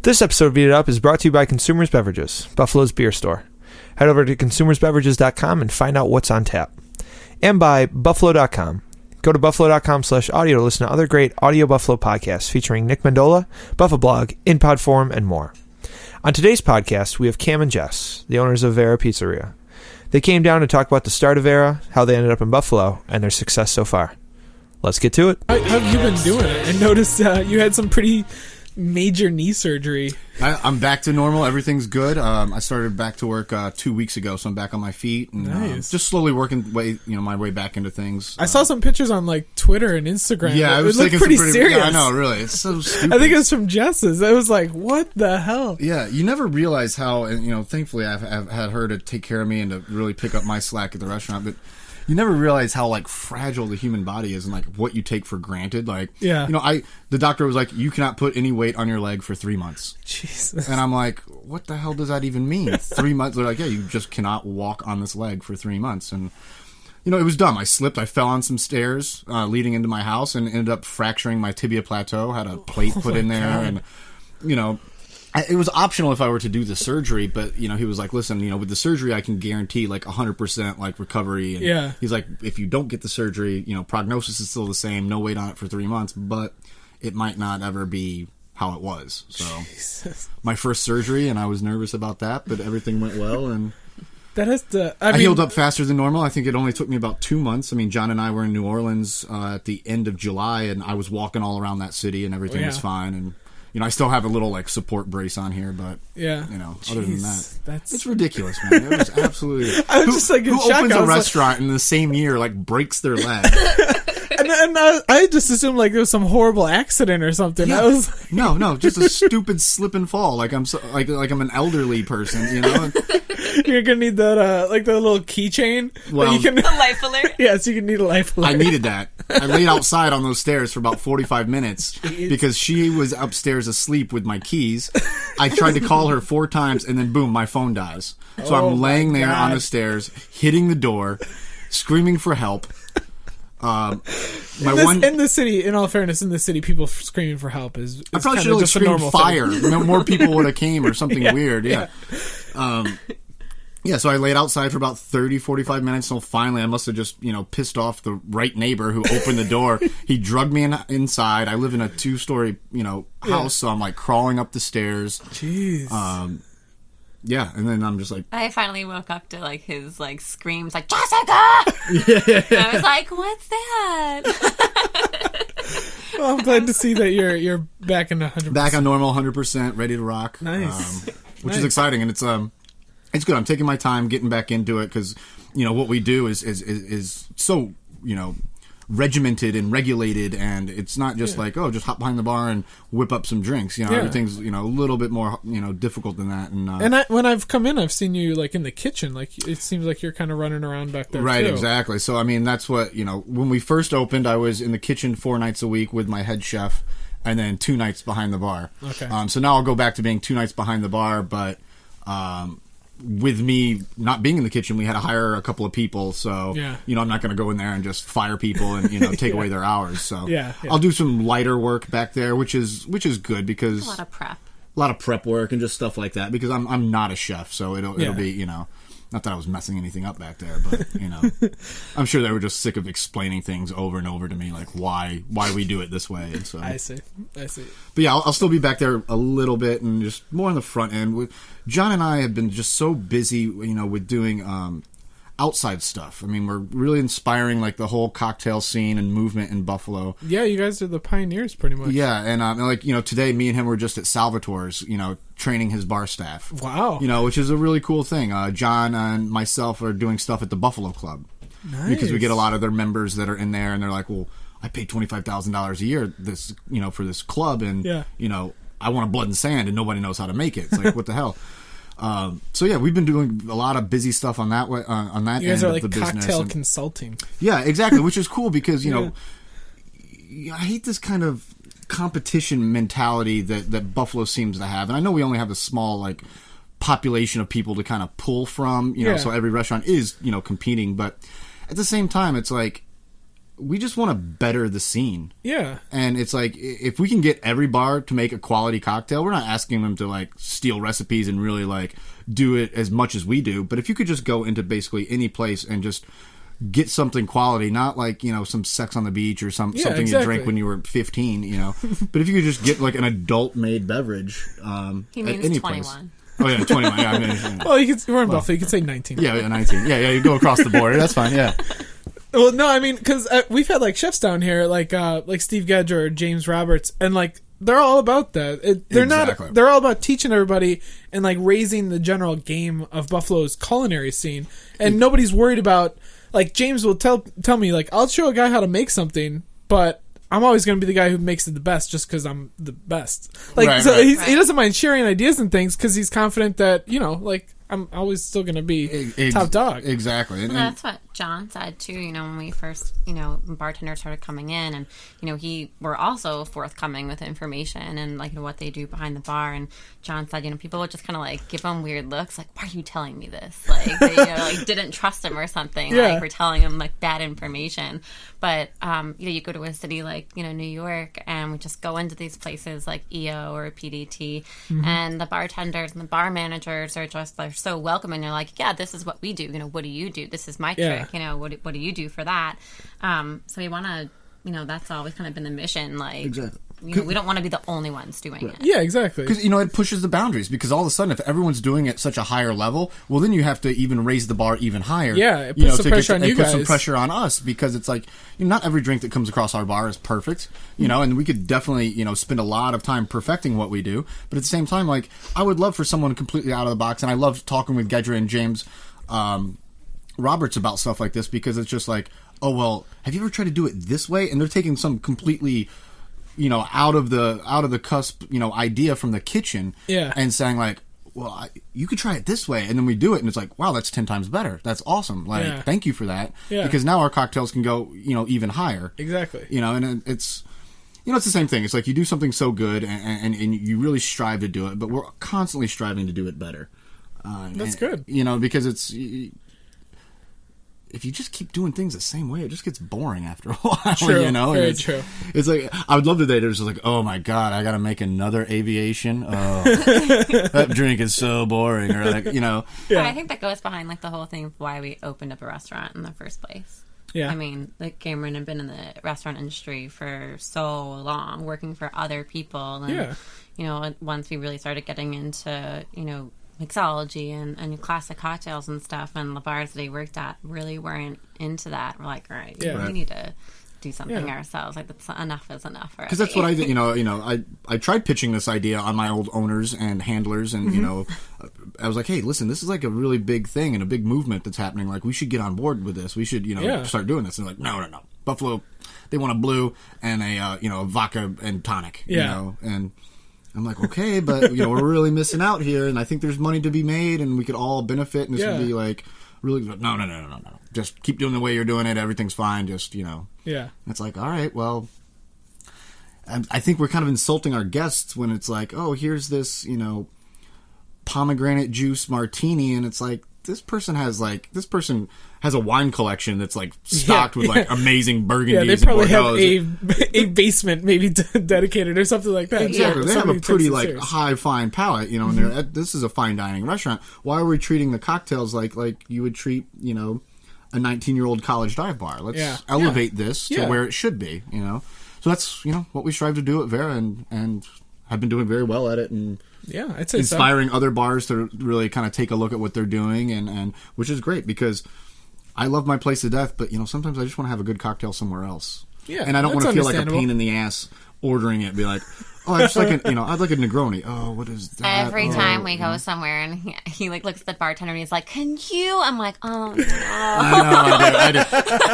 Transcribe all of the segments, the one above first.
This episode of Eat It Up is brought to you by Consumers Beverages, Buffalo's beer store. Head over to consumersbeverages.com and find out what's on tap. And by Buffalo.com. Go to buffalo.com/audio to listen to other great Audio Buffalo podcasts featuring Nick Mendola, Buffalo Blog, In Pod Forum, and more. On today's podcast, we have Cam and Jess, the owners of Vera Pizzeria. They came down to talk about the start of Vera, how they ended up in Buffalo, and their success so far. Let's get to it. How have you been doing it? I noticed you had some pretty major knee surgery. I'm back to normal. Everything's good. I started back to work 2 weeks ago, so I'm back on my feet and nice. Just slowly working my way back into things. I saw some pictures on like Twitter and Instagram. Yeah, it looked pretty serious. Yeah, I know, really. It's so stupid. I think it was from Jess's. I was like, what the hell? Yeah, you never realize how, and thankfully I've had her to take care of me and to really pick up my slack at the restaurant, but you never realize how like fragile the human body is and like what you take for granted. Like, yeah, the doctor was like, you cannot put any weight on your leg for 3 months. Jesus. And I'm like, what the hell does that even mean? 3 months? They're like, yeah, you just cannot walk on this leg for 3 months. And it was dumb. I slipped. I fell on some stairs leading into my house and ended up fracturing my tibia plateau. Had a plate put in there, God. and it was optional if I were to do the surgery, but he was like, listen, with the surgery I can guarantee like 100% like recovery. And yeah. He's like, if you don't get the surgery, prognosis is still the same, no weight on it for 3 months, but it might not ever be how it was. So Jesus. My first surgery, and I was nervous about that, but everything went well, and that has to. I healed up faster than normal. I think it only took me about 2 months. I mean, John and I were in New Orleans at the end of July, and I was walking all around that city, and everything was fine. And I still have a little like support brace on here, but yeah, other than that, it's ridiculous, man. It was absolutely. I was just like in who shock. opens a restaurant in the same year like breaks their leg? and I just assumed like there was some horrible accident or something. Yeah. I was like, no, just a stupid slip and fall. Like I'm like I'm an elderly person, You're gonna need that like the little keychain. Well, you can, a life alert. Yes, you can need a life alert. I needed that. I laid outside on those stairs for about 45 minutes because she was upstairs asleep with my keys. I tried to call her 4 times, and then boom, my phone dies. So I'm laying there on the stairs, hitting the door, screaming for help. In the city, in all fairness, in the city, people screaming for help is I probably should have screamed fire. More people would have came or something weird. Yeah. So I laid outside for about 30, 45 minutes. So finally, I must have just, pissed off the right neighbor who opened the door. He drugged me inside. I live in a 2-story, house. So I'm like crawling up the stairs. Jeez. And then I'm just like, I finally woke up to like his like screams like Jessica. Yeah. And I was like, what's that? Well, I'm glad to see that you're back in 100%. Back on normal, 100%, ready to rock. Nice. Which is exciting, and it's good. I'm taking my time getting back into it because what we do is so regimented and regulated, and it's not just like just hop behind the bar and whip up some drinks. Everything's a little bit more difficult than that. And when I've come in, I've seen you like in the kitchen. Like it seems like you're kind of running around back there. Right, too. exactly. So I mean that's what when we first opened, I was in the kitchen 4 nights a week with my head chef, and then 2 nights behind the bar. Okay. So now I'll go back to being 2 nights behind the bar, but with me not being in the kitchen, we had to hire a couple of people. So, I'm not going to go in there and just fire people and, take away their hours. So I'll do some lighter work back there, which is good because a lot of prep work and just stuff like that because I'm not a chef. So it'll be, not that I was messing anything up back there, but I'm sure they were just sick of explaining things over and over to me, like why we do it this way. And so I see. But yeah, I'll still be back there a little bit and just more on the front end. John and I have been just so busy, with doing outside stuff. I mean, we're really inspiring like the whole cocktail scene and movement in Buffalo. Yeah, you guys are the pioneers, pretty much. Yeah, and today me and him were just at Salvatore's, training his bar staff. Wow. Which is a really cool thing. John and myself are doing stuff at the Buffalo Club. Nice. Because we get a lot of their members that are in there, and they're like, well, I pay $25,000 a year for this club, and I want a blood and sand, and nobody knows how to make it. It's like, what the hell? So yeah, we've been doing a lot of busy stuff on that way, on that end of the business. You guys are like cocktail consulting. Yeah, exactly, which is cool because I hate this kind of competition mentality that Buffalo seems to have, and I know we only have a small like population of people to kind of pull from, so every restaurant is competing, but at the same time, it's like we just want to better the scene. Yeah. And it's like, if we can get every bar to make a quality cocktail, we're not asking them to like steal recipes and really like do it as much as we do. But if you could just go into basically any place and just get something quality, not like, you know, some Sex on the Beach or something you drank when you were 15, you know. But if you could just get like an adult made beverage, he means at any 21. Place. Oh yeah, 21. Yeah, I mean, well, we're in Buffalo. You could say 19. Yeah, 19. Yeah, you go across the border. That's fine. Yeah. Well, no, I mean, because we've had like chefs down here, like Steve Gedge or James Roberts, and like they're all about that. They're all about teaching everybody and like raising the general game of Buffalo's culinary scene, and nobody's worried about. Like James will tell me like, I'll show a guy how to make something, but I'm always going to be the guy who makes it the best just because I'm the best. Like, he doesn't mind sharing ideas and things because he's confident that, you know, like, I'm always still going to be top dog. Exactly. Well, that's what John said, too, you know, when we first, you know, bartenders started coming in and, you know, we're also forthcoming with information and, like, you know, what they do behind the bar. And John said, you know, people would just kind of, like, give him weird looks, like, why are you telling me this? Like, they, you know, like, didn't trust him or something. Yeah. Like, we're telling him, like, bad information. But, you know, you go to a city like, you know, New York, and we just go into these places like EO or PDT, and the bartenders and the bar managers are just, they're so welcoming. They're like, yeah, this is what we do. You know, what do you do? This is my trick. You know, what do you do for that? So we want to, you know, that's always kind of been the mission. Like, exactly. You know, we don't want to be the only ones doing it. Yeah, exactly. Because, you know, it pushes the boundaries. Because all of a sudden, if everyone's doing it at such a higher level, well, then you have to even raise the bar even higher. Yeah, it puts some pressure on you guys. It puts some pressure on us because it's like, you know, not every drink that comes across our bar is perfect, you know, and we could definitely, you know, spend a lot of time perfecting what we do. But at the same time, like, I would love for someone completely out of the box, and I love talking with Gedra and James Roberts about stuff like this because it's just like, oh, well, have you ever tried to do it this way? And they're taking some completely, you know, out of the cusp, you know, idea from the kitchen, and saying like, well, you could try it this way, and then we do it, and it's like, wow, that's 10 times better. That's awesome. Like, thank you for that, because now our cocktails can go, you know, even higher. Exactly. You know, and it's, you know, it's the same thing. It's like you do something so good, and you really strive to do it, but we're constantly striving to do it better. That's good. You know, because it's. If you just keep doing things the same way, it just gets boring after a while. True, you know, very true. It's like I would love today. There's just like, oh my god, I got to make another aviation. Oh, that drink is so boring, or like, you know. Yeah. I think that goes behind like the whole thing of why we opened up a restaurant in the first place. Yeah, I mean, like Cameron had been in the restaurant industry for so long, working for other people, and you know, once we really started getting into, you know, mixology and classic cocktails and stuff, and the bars that he worked at really weren't into that. We're like, all right, we need to do something ourselves. Like, that's enough is enough. Because that's what I did. You know, I tried pitching this idea on my old owners and handlers, and you know, I was like, hey, listen, this is like a really big thing and a big movement that's happening. Like, we should get on board with this. We should, you know, start doing this. And they're like, no, Buffalo, they want a blue and a you know, a vodka and tonic. You know, and I'm like, okay, but you know, we're really missing out here, and I think there's money to be made, and we could all benefit, and this would be like really no. Just keep doing the way you're doing it. Everything's fine. Just, you know. Yeah. It's like, all right, well, I think we're kind of insulting our guests when it's like, oh, here's this, you know, pomegranate juice martini, and it's like, this person has a wine collection that's like stocked with like amazing burgundies. Yeah, they probably have a basement maybe dedicated or something like that. Exactly, they have a pretty like high fine palate, you know. And this is a fine dining restaurant. Why are we treating the cocktails like you would treat, you know, a 19-year-old college dive bar? Let's elevate this to where it should be, you know. So that's, you know, what we strive to do at Vera, and have been doing very well at it, and I'd say inspiring other bars to really kind of take a look at what they're doing, and which is great because I love my place to death, but you know, sometimes I just want to have a good cocktail somewhere else. Yeah, and I don't want to feel like a pain in the ass ordering it. Be like, oh, I just like I'd like a Negroni. Oh, what is that? Every time we go somewhere and he like looks at the bartender and he's like, "Can you?" I'm like, "Oh no." I do.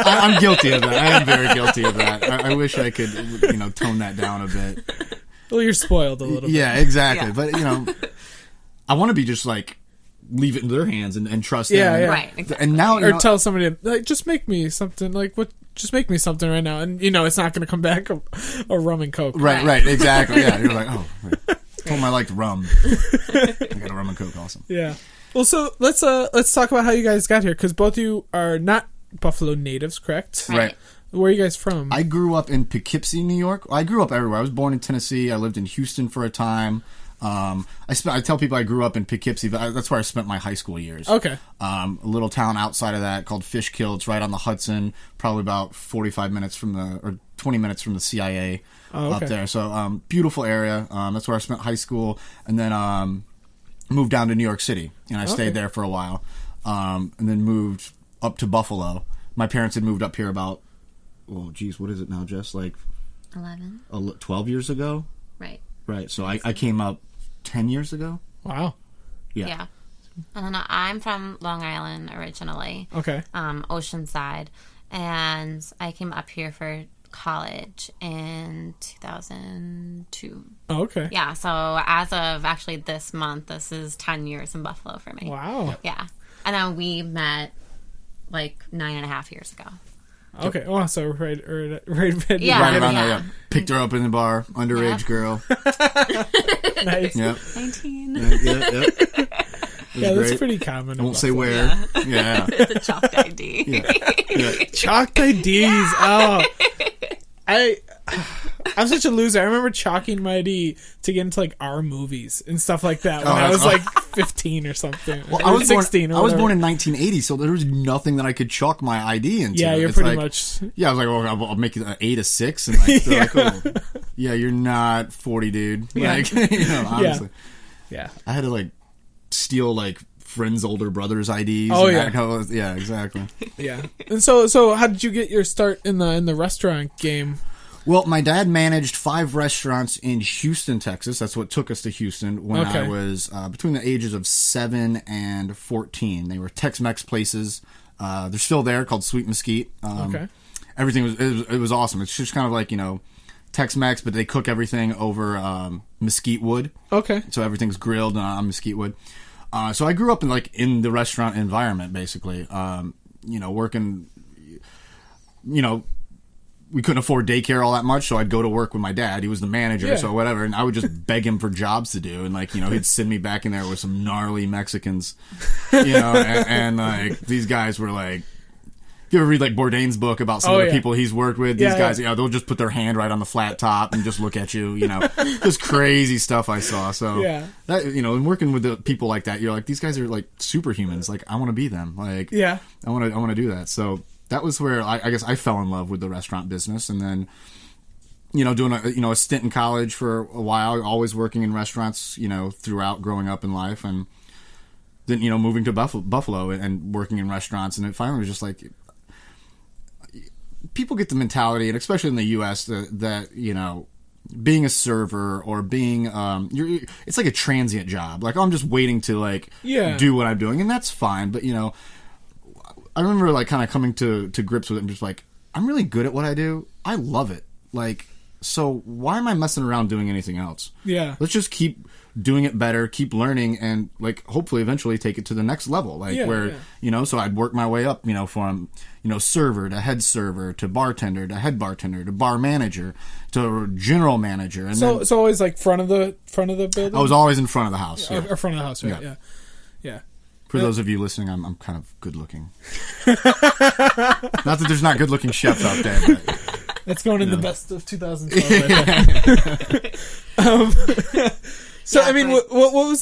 I'm guilty of that. I am very guilty of that. I wish I could, you know, tone that down a bit. Well, you're spoiled a little bit. Yeah, exactly. Yeah. But, you know, I want to be just like, leave it in their hands and trust them. Yeah. Right. Exactly. And now, or tell somebody, like, just make me something. Like, what? Just make me something right now. And, you know, it's not going to come back a rum and Coke. Right. Exactly. Yeah. You're like, oh, right. I told them I liked rum. I got a rum and Coke also. Yeah. Well, so let's talk about how you guys got here, because both of you are not Buffalo natives, correct? Right. Where are you guys from? I grew up in Poughkeepsie, New York. I grew up everywhere. I was born in Tennessee. I lived in Houston for a time. I tell people I grew up in Poughkeepsie, but that's where I spent my high school years. Okay. A little town outside of that called Fishkill. It's right on the Hudson, probably about 45 minutes or 20 minutes from the CIA up there. So, beautiful area. That's where I spent high school, and then moved down to New York City, and I stayed there for a while, and then moved up to Buffalo. My parents had moved up here about, what is it now, Jess? Like 12 years ago? Right. Right. So I came up 10 years ago. Wow. Yeah. And then I'm from Long Island originally. Okay. Oceanside. And I came up here for college in 2002. Oh, okay. Yeah, so as of actually this month, this is 10 years in Buffalo for me. Wow. Yeah. And then we met like 9.5 years ago. Okay. Oh, so right Yeah. Right around there, yeah. Picked her up in the bar, underage girl. Nice. Yep. 19. Yeah, that's pretty common. I won't say where. Yeah. It's a chalked ID. Yeah. Chalked IDs. Oh. I'm such a loser. I remember chalking my ID to get into like R movies and stuff like that when I was like 15 or something. Well, I was 16. I was born in 1980, so there was nothing that I could chalk my ID into. Yeah, you're it's pretty like, much. Yeah, I was like, well, I'll make it an 8 or 6, and like, they're like, oh, yeah, you're not 40, dude. Like, honestly. Yeah. I had to like steal like friends' older brothers' IDs. Oh, and yeah. that kind of, yeah, exactly. Yeah. And so how did you get your start in the restaurant game? Well, my dad managed 5 restaurants in Houston, Texas. That's what took us to Houston when I was between the ages of 7 and 14. They were Tex-Mex places. They're still there, called Sweet Mesquite. Everything was awesome. It's just kind of like, Tex-Mex, but they cook everything over mesquite wood. Okay. So everything's grilled on mesquite wood. So I grew up in the restaurant environment, basically. Working, we couldn't afford daycare all that much, so I'd go to work with my dad. He was the manager, so whatever, and I would just beg him for jobs to do, and he'd send me back in there with some gnarly Mexicans, and like these guys were like, if you ever read like Bourdain's book about some of the people he's worked with, these guys, they'll just put their hand right on the flat top and just look at you, just crazy stuff I saw. So that, and working with the people like that, you're like, these guys are like superhumans. Like I want to be them. Like I want to do that. So that was where I guess I fell in love with the restaurant business, and then doing a stint in college for a while, always working in restaurants, throughout growing up in life, and then moving to Buffalo and working in restaurants, and it finally was just like, people get the mentality, and especially in the U.S., that being a server or being it's like a transient job. Like, I'm just waiting to do what I'm doing, and that's fine. But I remember kind of coming to grips with it and just like, I'm really good at what I do. I love it. Like, so why am I messing around doing anything else? Yeah. Let's just keep doing it better, keep learning, and hopefully eventually take it to the next level. So I'd work my way up, from, server to head server to bartender to head bartender to bar manager to general manager. And so always front of the building? I was always in front of the house. Or front of the house, right? Yeah. For those of you listening, I'm kind of good looking. Not that there's not good looking chefs out there, but that's going in the best of 2012. So I mean, what was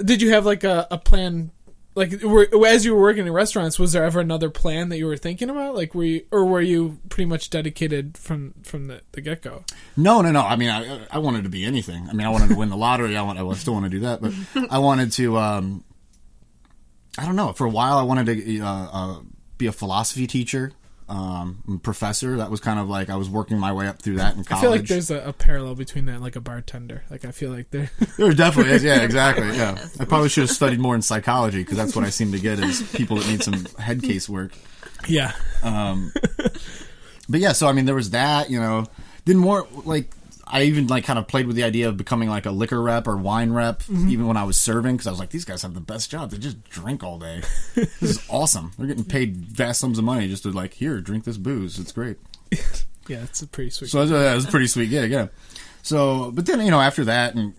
did you have a plan? As you were working in restaurants, was there ever another plan that you were thinking about? Were you pretty much dedicated from the get go? No. I mean, I wanted to be anything. I mean, I wanted to win the lottery. I still want to do that, but I wanted to. I don't know. For a while, I wanted to be a philosophy teacher, professor. That was kind of I was working my way up through that in college. I feel like there's a parallel between that and a bartender. I feel like there definitely is. Yeah, exactly. Yeah, I probably should have studied more in psychology, because that's what I seem to get is people that need some head case work. Yeah. But yeah, so I mean, there was that. Then more I even kind of played with the idea of becoming a liquor rep or wine rep, even when I was serving, because I was like, these guys have the best job. They just drink all day. This is awesome. They're getting paid vast sums of money just to here, drink this booze. It's great. Yeah, it's a pretty sweet. So it was a pretty sweet gig, yeah. So, but then after that, and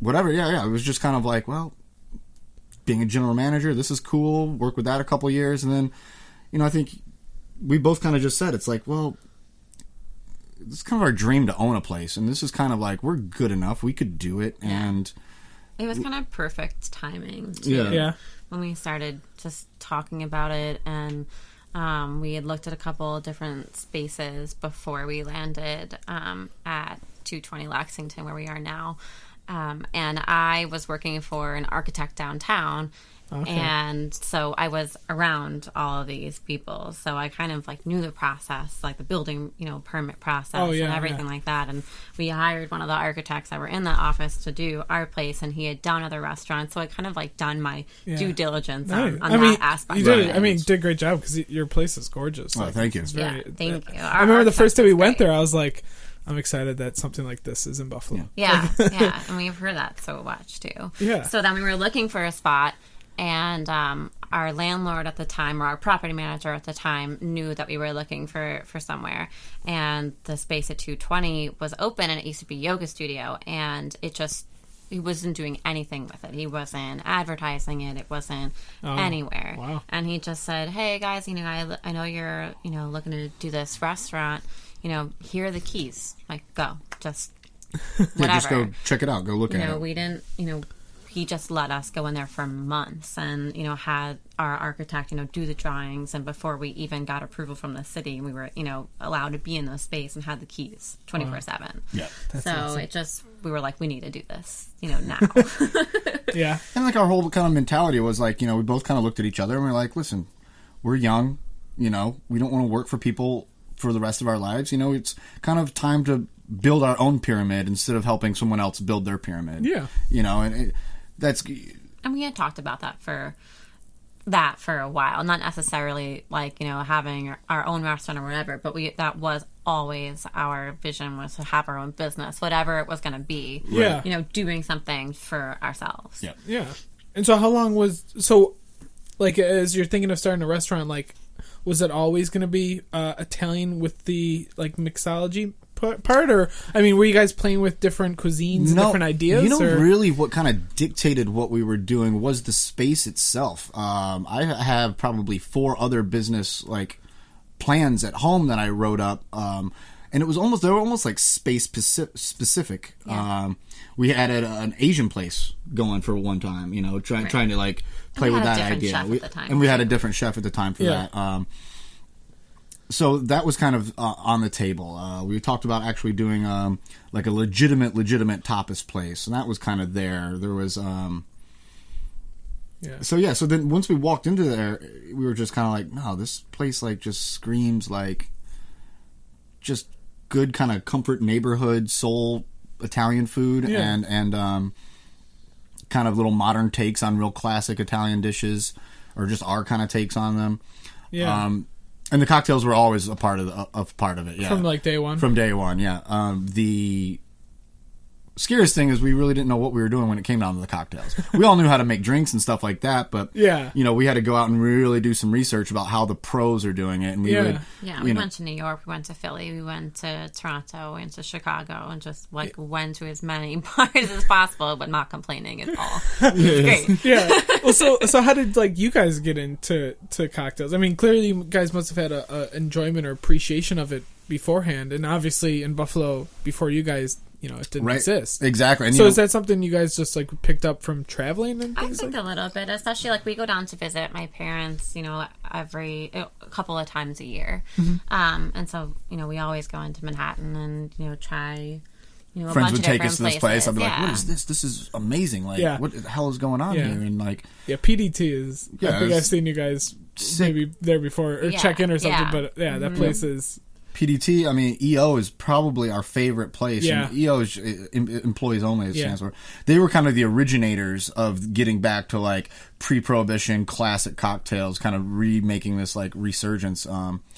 whatever, it was just kind of well, being a general manager, this is cool. Work with that a couple of years, and then I think we both kind of just said, it's like, well, it's kind of our dream to own a place, and this is kind of like, we're good enough, we could do it, and it was kind of perfect timing too. Yeah. When we started just talking about it, and we had looked at a couple different spaces before we landed at 220 Lexington, where we are now. And I was working for an architect downtown. Okay. And so I was around all of these people. So I kind of like knew the process, like the building, permit process and everything like that. And we hired one of the architects that were in the office to do our place, and he had done other restaurants. So I kind of like done my due diligence on that aspect. You did. I mean, you did a great job because your place is gorgeous. Oh, thank you. Thank you. I remember the first day we went there, I was like, I'm excited that something like this is in Buffalo. Yeah. And we've heard that so much too. Yeah. So then we were looking for a spot. And our landlord at the time, or our property manager at the time, knew that we were looking for somewhere. And the space at 220 was open, and it used to be a yoga studio. And he wasn't doing anything with it. He wasn't advertising it. It wasn't anywhere. Wow. And he just said, hey, guys, I know you're, looking to do this restaurant. Here are the keys. Like, go. Just whatever. Just go check it out. Go look at it. We didn't, he just let us go in there for months and, had our architect, do the drawings. And before we even got approval from the city, we were, allowed to be in the space and had the keys 24/7. Yeah. So awesome. We were like, we need to do this, now. Yeah. And like our whole kind of mentality was like, we both kind of looked at each other and we're like, listen, we're young, we don't want to work for people for the rest of our lives. It's kind of time to build our own pyramid instead of helping someone else build their pyramid. Yeah. And we had talked about that for a while, not necessarily like having our own restaurant or whatever, but that was always our vision, was to have our own business, whatever it was going to be. Yeah. Doing something for ourselves. Yeah. And so how long like as you're thinking of starting a restaurant, like was it always going to be Italian with the like mixology part, or were you guys playing with different cuisines and different ideas? Really what kind of dictated what we were doing was the space itself. I have probably 4 other business like plans at home that I wrote up, and they were almost like space specific. Yeah. We had an Asian place going for one time, trying to like play with that idea. We had a different chef at the time for that. So that was kind of on the table. We talked about actually doing like a legitimate tapas place, and that was kind of there. There was So then once we walked into there, we were just kind of like, no, this place like just screams like just good kind of comfort neighborhood soul Italian food, and kind of little modern takes on real classic Italian dishes, or just our kind of takes on them. Yeah. And the cocktails were always a part of it. Yeah. From like day one. From day one, yeah. The scariest thing is we really didn't know what we were doing when it came down to the cocktails. We all knew how to make drinks and stuff like that, but we had to go out and really do some research about how the pros are doing it. And we went to New York, we went to Philly, we went to Toronto, we went to Chicago, and just like went to as many bars as possible, but not complaining at all. It was great. Yeah. Well, so how did like you guys get into cocktails? Clearly you guys must have had a enjoyment or appreciation of it beforehand, and obviously in Buffalo before you guys, it didn't exist. Exactly. And, so is that something you guys just like picked up from traveling and things? I think a little bit, especially like we go down to visit my parents, a couple of times a year. Mm-hmm. And so, we always go into Manhattan and, try, a friends bunch would of take us to this places. place. I'd be like, what is this? This is amazing. Like, what the hell is going on here? And like, PDT is, I think I've seen you guys maybe there before or check in or something, but that place is... PDT, EO is probably our favorite place. Yeah. And EO is employees only, it stands for. They were kind of the originators of getting back to like pre-prohibition classic cocktails, kind of remaking this like resurgence.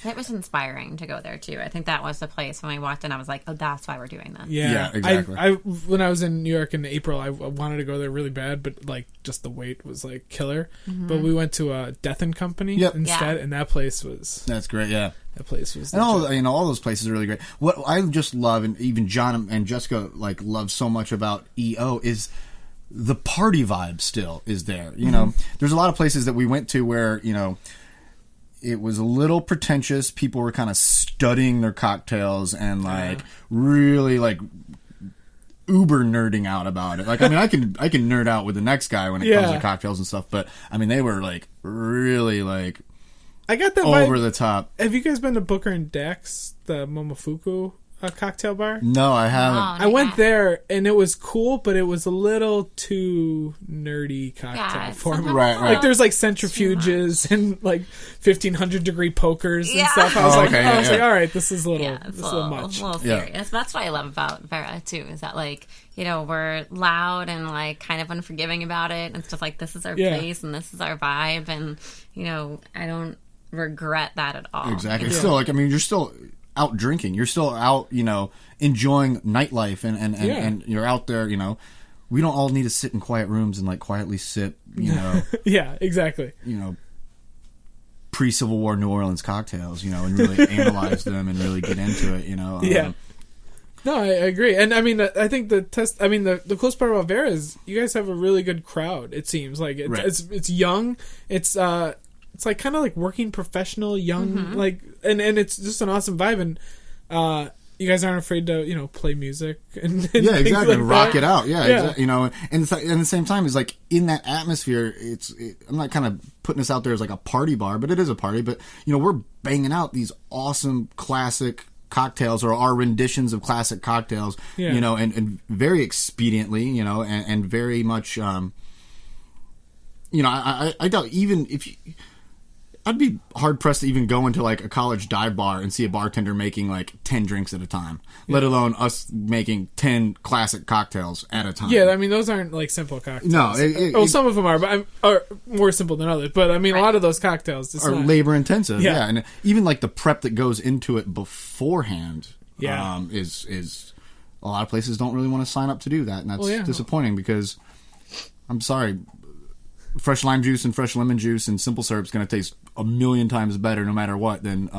It was inspiring to go there too. I think that was the place when we walked in. I was like, oh, that's why we're doing this. Yeah, exactly. I when I was in New York in April, I wanted to go there really bad, but like just the wait was like killer. Mm-hmm. But we went to Death and Company instead, and that place was... That's great, yeah. That place was... And all those places are really great. What I just love, and even John and Jessica like love so much about EO, is the party vibe still is there. There's a lot of places that we went to where, it was a little pretentious. People were kind of studying their cocktails and like really like uber nerding out about it. Like, I mean, I can nerd out with the next guy when it comes to cocktails and stuff, but I mean, they were like really like I got that over vibe. the top. Have you guys been to Booker and Dax, the Momofuku cocktail bar? No, I haven't. Oh, I went there and it was cool, but it was a little too nerdy cocktail for me. Right. Like there's like centrifuges and like 1500-degree pokers and stuff. I was like, all right, this is a little much. A little serious. That's what I love about Vera too, is that like, you know, we're loud and like kind of unforgiving about it and stuff like this is our place and this is our vibe, and you know, I don't regret that at all. Exactly. It's still like, I mean, you're still out drinking. You're still out, you know, enjoying nightlife and you're out there, you know. We don't all need to sit in quiet rooms and like quietly sip, you know. Yeah, exactly. You know, pre-Civil War New Orleans cocktails, you know, and really analyze them and really get into it, you know. No, I agree. And I mean, I think the coolest part about Vera is you guys have a really good crowd, it seems. Like it's young. It's like kind of like working professional, young, like, and it's just an awesome vibe. And you guys aren't afraid to, you know, play music and exactly, like rock that. it out. You know, and at the same time, it's like in that atmosphere. I'm not kind of putting this out there as like a party bar, but it is a party. But you know, we're banging out these awesome classic cocktails, or our renditions of classic cocktails. You know, and very expediently, you know, and very much. You know, I doubt even if. I'd be hard pressed to even go into like a college dive bar and see a bartender making like 10 drinks at a time, let alone us making 10 classic cocktails at a time. Yeah, I mean, those aren't like simple cocktails. No, some of them are, but are more simple than others. But I mean, a lot of those cocktails are labor intensive. Yeah, and even like the prep that goes into it beforehand. Is a lot of places don't really want to sign up to do that, and that's disappointing because I'm sorry. Fresh lime juice and fresh lemon juice and simple syrup is going to taste a million times better no matter what than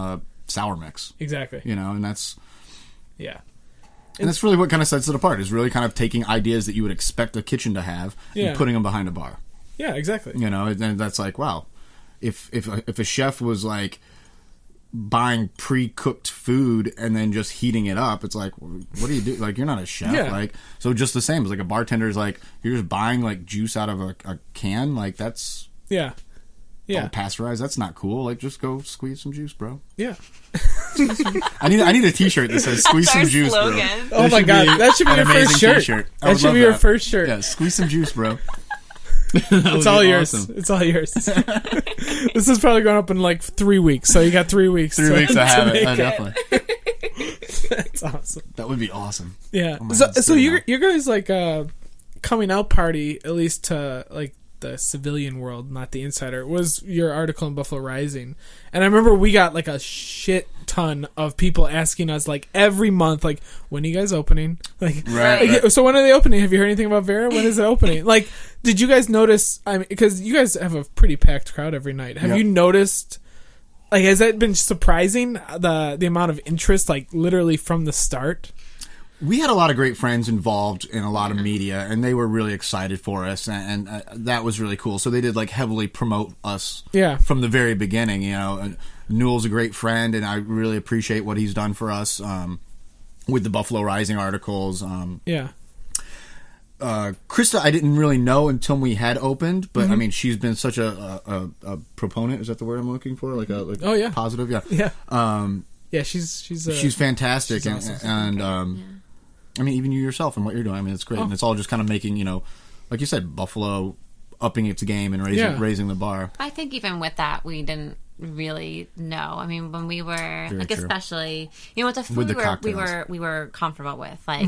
sour mix. Exactly. You know, and that's... Yeah. And that's really what kind of sets it apart, is really kind of taking ideas that you would expect a kitchen to have and putting them behind a bar. Yeah, exactly. You know, and that's like, wow. If a chef was like buying pre-cooked food and then just heating it up, it's like, what do you do? Like, you're not a chef. Like, so just the same. It's like a bartender is like, you're just buying like juice out of a can. Like, that's all pasteurized. That's not cool. Like, just go squeeze some juice, bro. Yeah. I need a t-shirt that says squeeze some juice, slogan. bro. Oh my god, that should be your first shirt. T-shirt. That should be your first shirt. Yeah, squeeze some juice, bro. It's all yours. Awesome. It's all yours. This is probably going up in like 3 weeks, so you got 3 weeks. 3 weeks to have it. Definitely. That's awesome. That would be awesome. Yeah. So your guys like coming out party, at least to like the civilian world, not the insider, was your article in Buffalo Rising. And I remember we got like a shit ton of people asking us like every month, like, when are you guys opening? Like, right. So when are they opening? Have you heard anything about Vera? When is it opening? Like, did you guys notice? I mean, because you guys have a pretty packed crowd every night. Have you noticed? Like, has that been surprising? The amount of interest, like literally from the start. We had a lot of great friends involved in a lot of media, and they were really excited for us, and that was really cool. So they did like heavily promote us from the very beginning. You know, and Newell's a great friend, and I really appreciate what he's done for us with the Buffalo Rising articles. Krista, I didn't really know until we had opened, but I mean, she's been such a proponent. Is that the word I'm looking for? Like positive, she's fantastic, she's awesome. I mean, even you yourself and what you're doing, I mean, it's great. And it's all just kind of making, you know, like you said, Buffalo upping its game and raising the bar. I think even with that, we didn't really know. I mean, when we were especially, you know, with the food we were comfortable with. Like,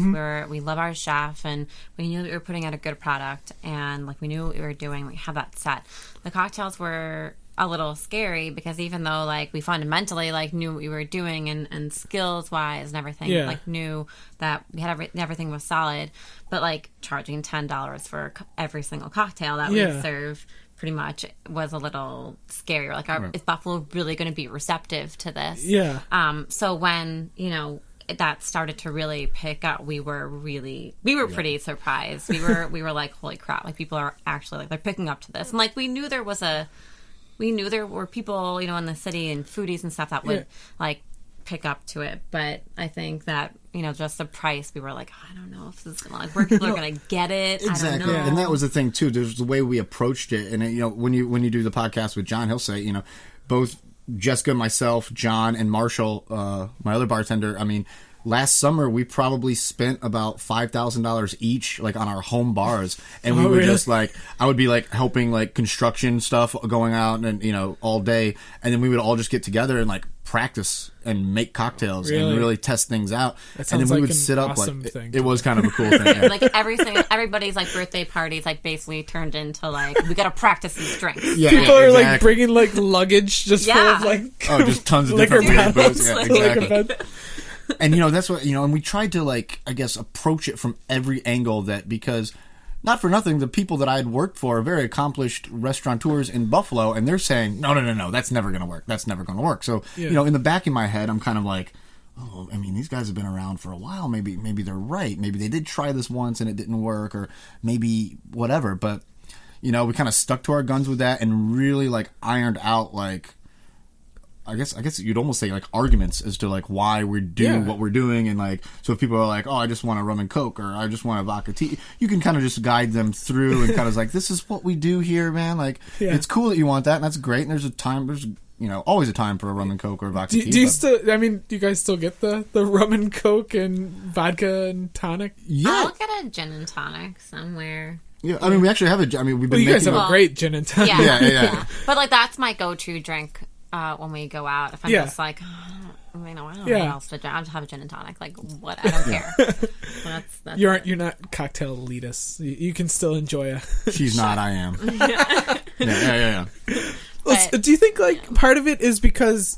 we love our chef, and we knew that we were putting out a good product, and like we knew what we were doing. We had that set. The cocktails were a little scary because even though like we fundamentally like knew what we were doing and skills wise and everything, like knew that we had everything was solid, but like charging $10 for every single cocktail that we serve pretty much was a little scary. Like, is Buffalo really going to be receptive to this? So when, you know, that started to really pick up, we were pretty surprised. We were like, holy crap, like people are actually like, they're picking up to this. And like we knew there was a we knew there were people, in the city and foodies and stuff that would like pick up to it. But I think that, just the price, we were like, I don't know if this is gonna where people are gonna get it. Exactly. I don't know. And that was the thing too. There's the way we approached it. And when you do the podcast with John, he'll say, both Jessica, myself, John, and Marshall, my other bartender, I mean, last summer we probably spent about $5,000 each, like on our home bars, and we would just like, I would be like helping like construction stuff going out and all day, and then we would all just get together and like practice and make cocktails and really test things out, and then we would sit up awesome like thing. it was kind of a cool thing. Yeah. Like everybody's like birthday parties like basically turned into like we gotta practice these drinks. Yeah, people are like bringing like luggage just full of like just tons of liquor different bottles. booze. Yeah, exactly. And that's what and we tried to like, I guess, approach it from every angle, that because not for nothing, the people that I had worked for are very accomplished restaurateurs in Buffalo, and they're saying, no, that's never going to work. That's never going to work. So, in the back of my head, I'm kind of like, oh, I mean, these guys have been around for a while. Maybe they're right. Maybe they did try this once and it didn't work, or maybe whatever. But, we kind of stuck to our guns with that and really like ironed out like, I guess you'd almost say like arguments as to like why we're doing what we're doing, and like, so if people are like, oh, I just want a rum and coke, or I just want a vodka tea, you can kind of just guide them through and kind of like, this is what we do here, man. Like, it's cool that you want that, and that's great. And there's always a time for a rum and coke or a vodka tea. Do you still? I mean, do you guys still get the rum and coke and vodka and tonic? Yeah, I'll get a gin and tonic somewhere. Yeah, I mean, we actually have we've been. You guys have a great gin and tonic. Yeah. But like, that's my go-to drink. When we go out, if I'm just like, I don't know what else to drink, I'll just have a gin and tonic. Like, what? I don't care. That's You're not cocktail elitist. You can still enjoy a. She's not. I am. Yeah. Well, do you think like part of it is because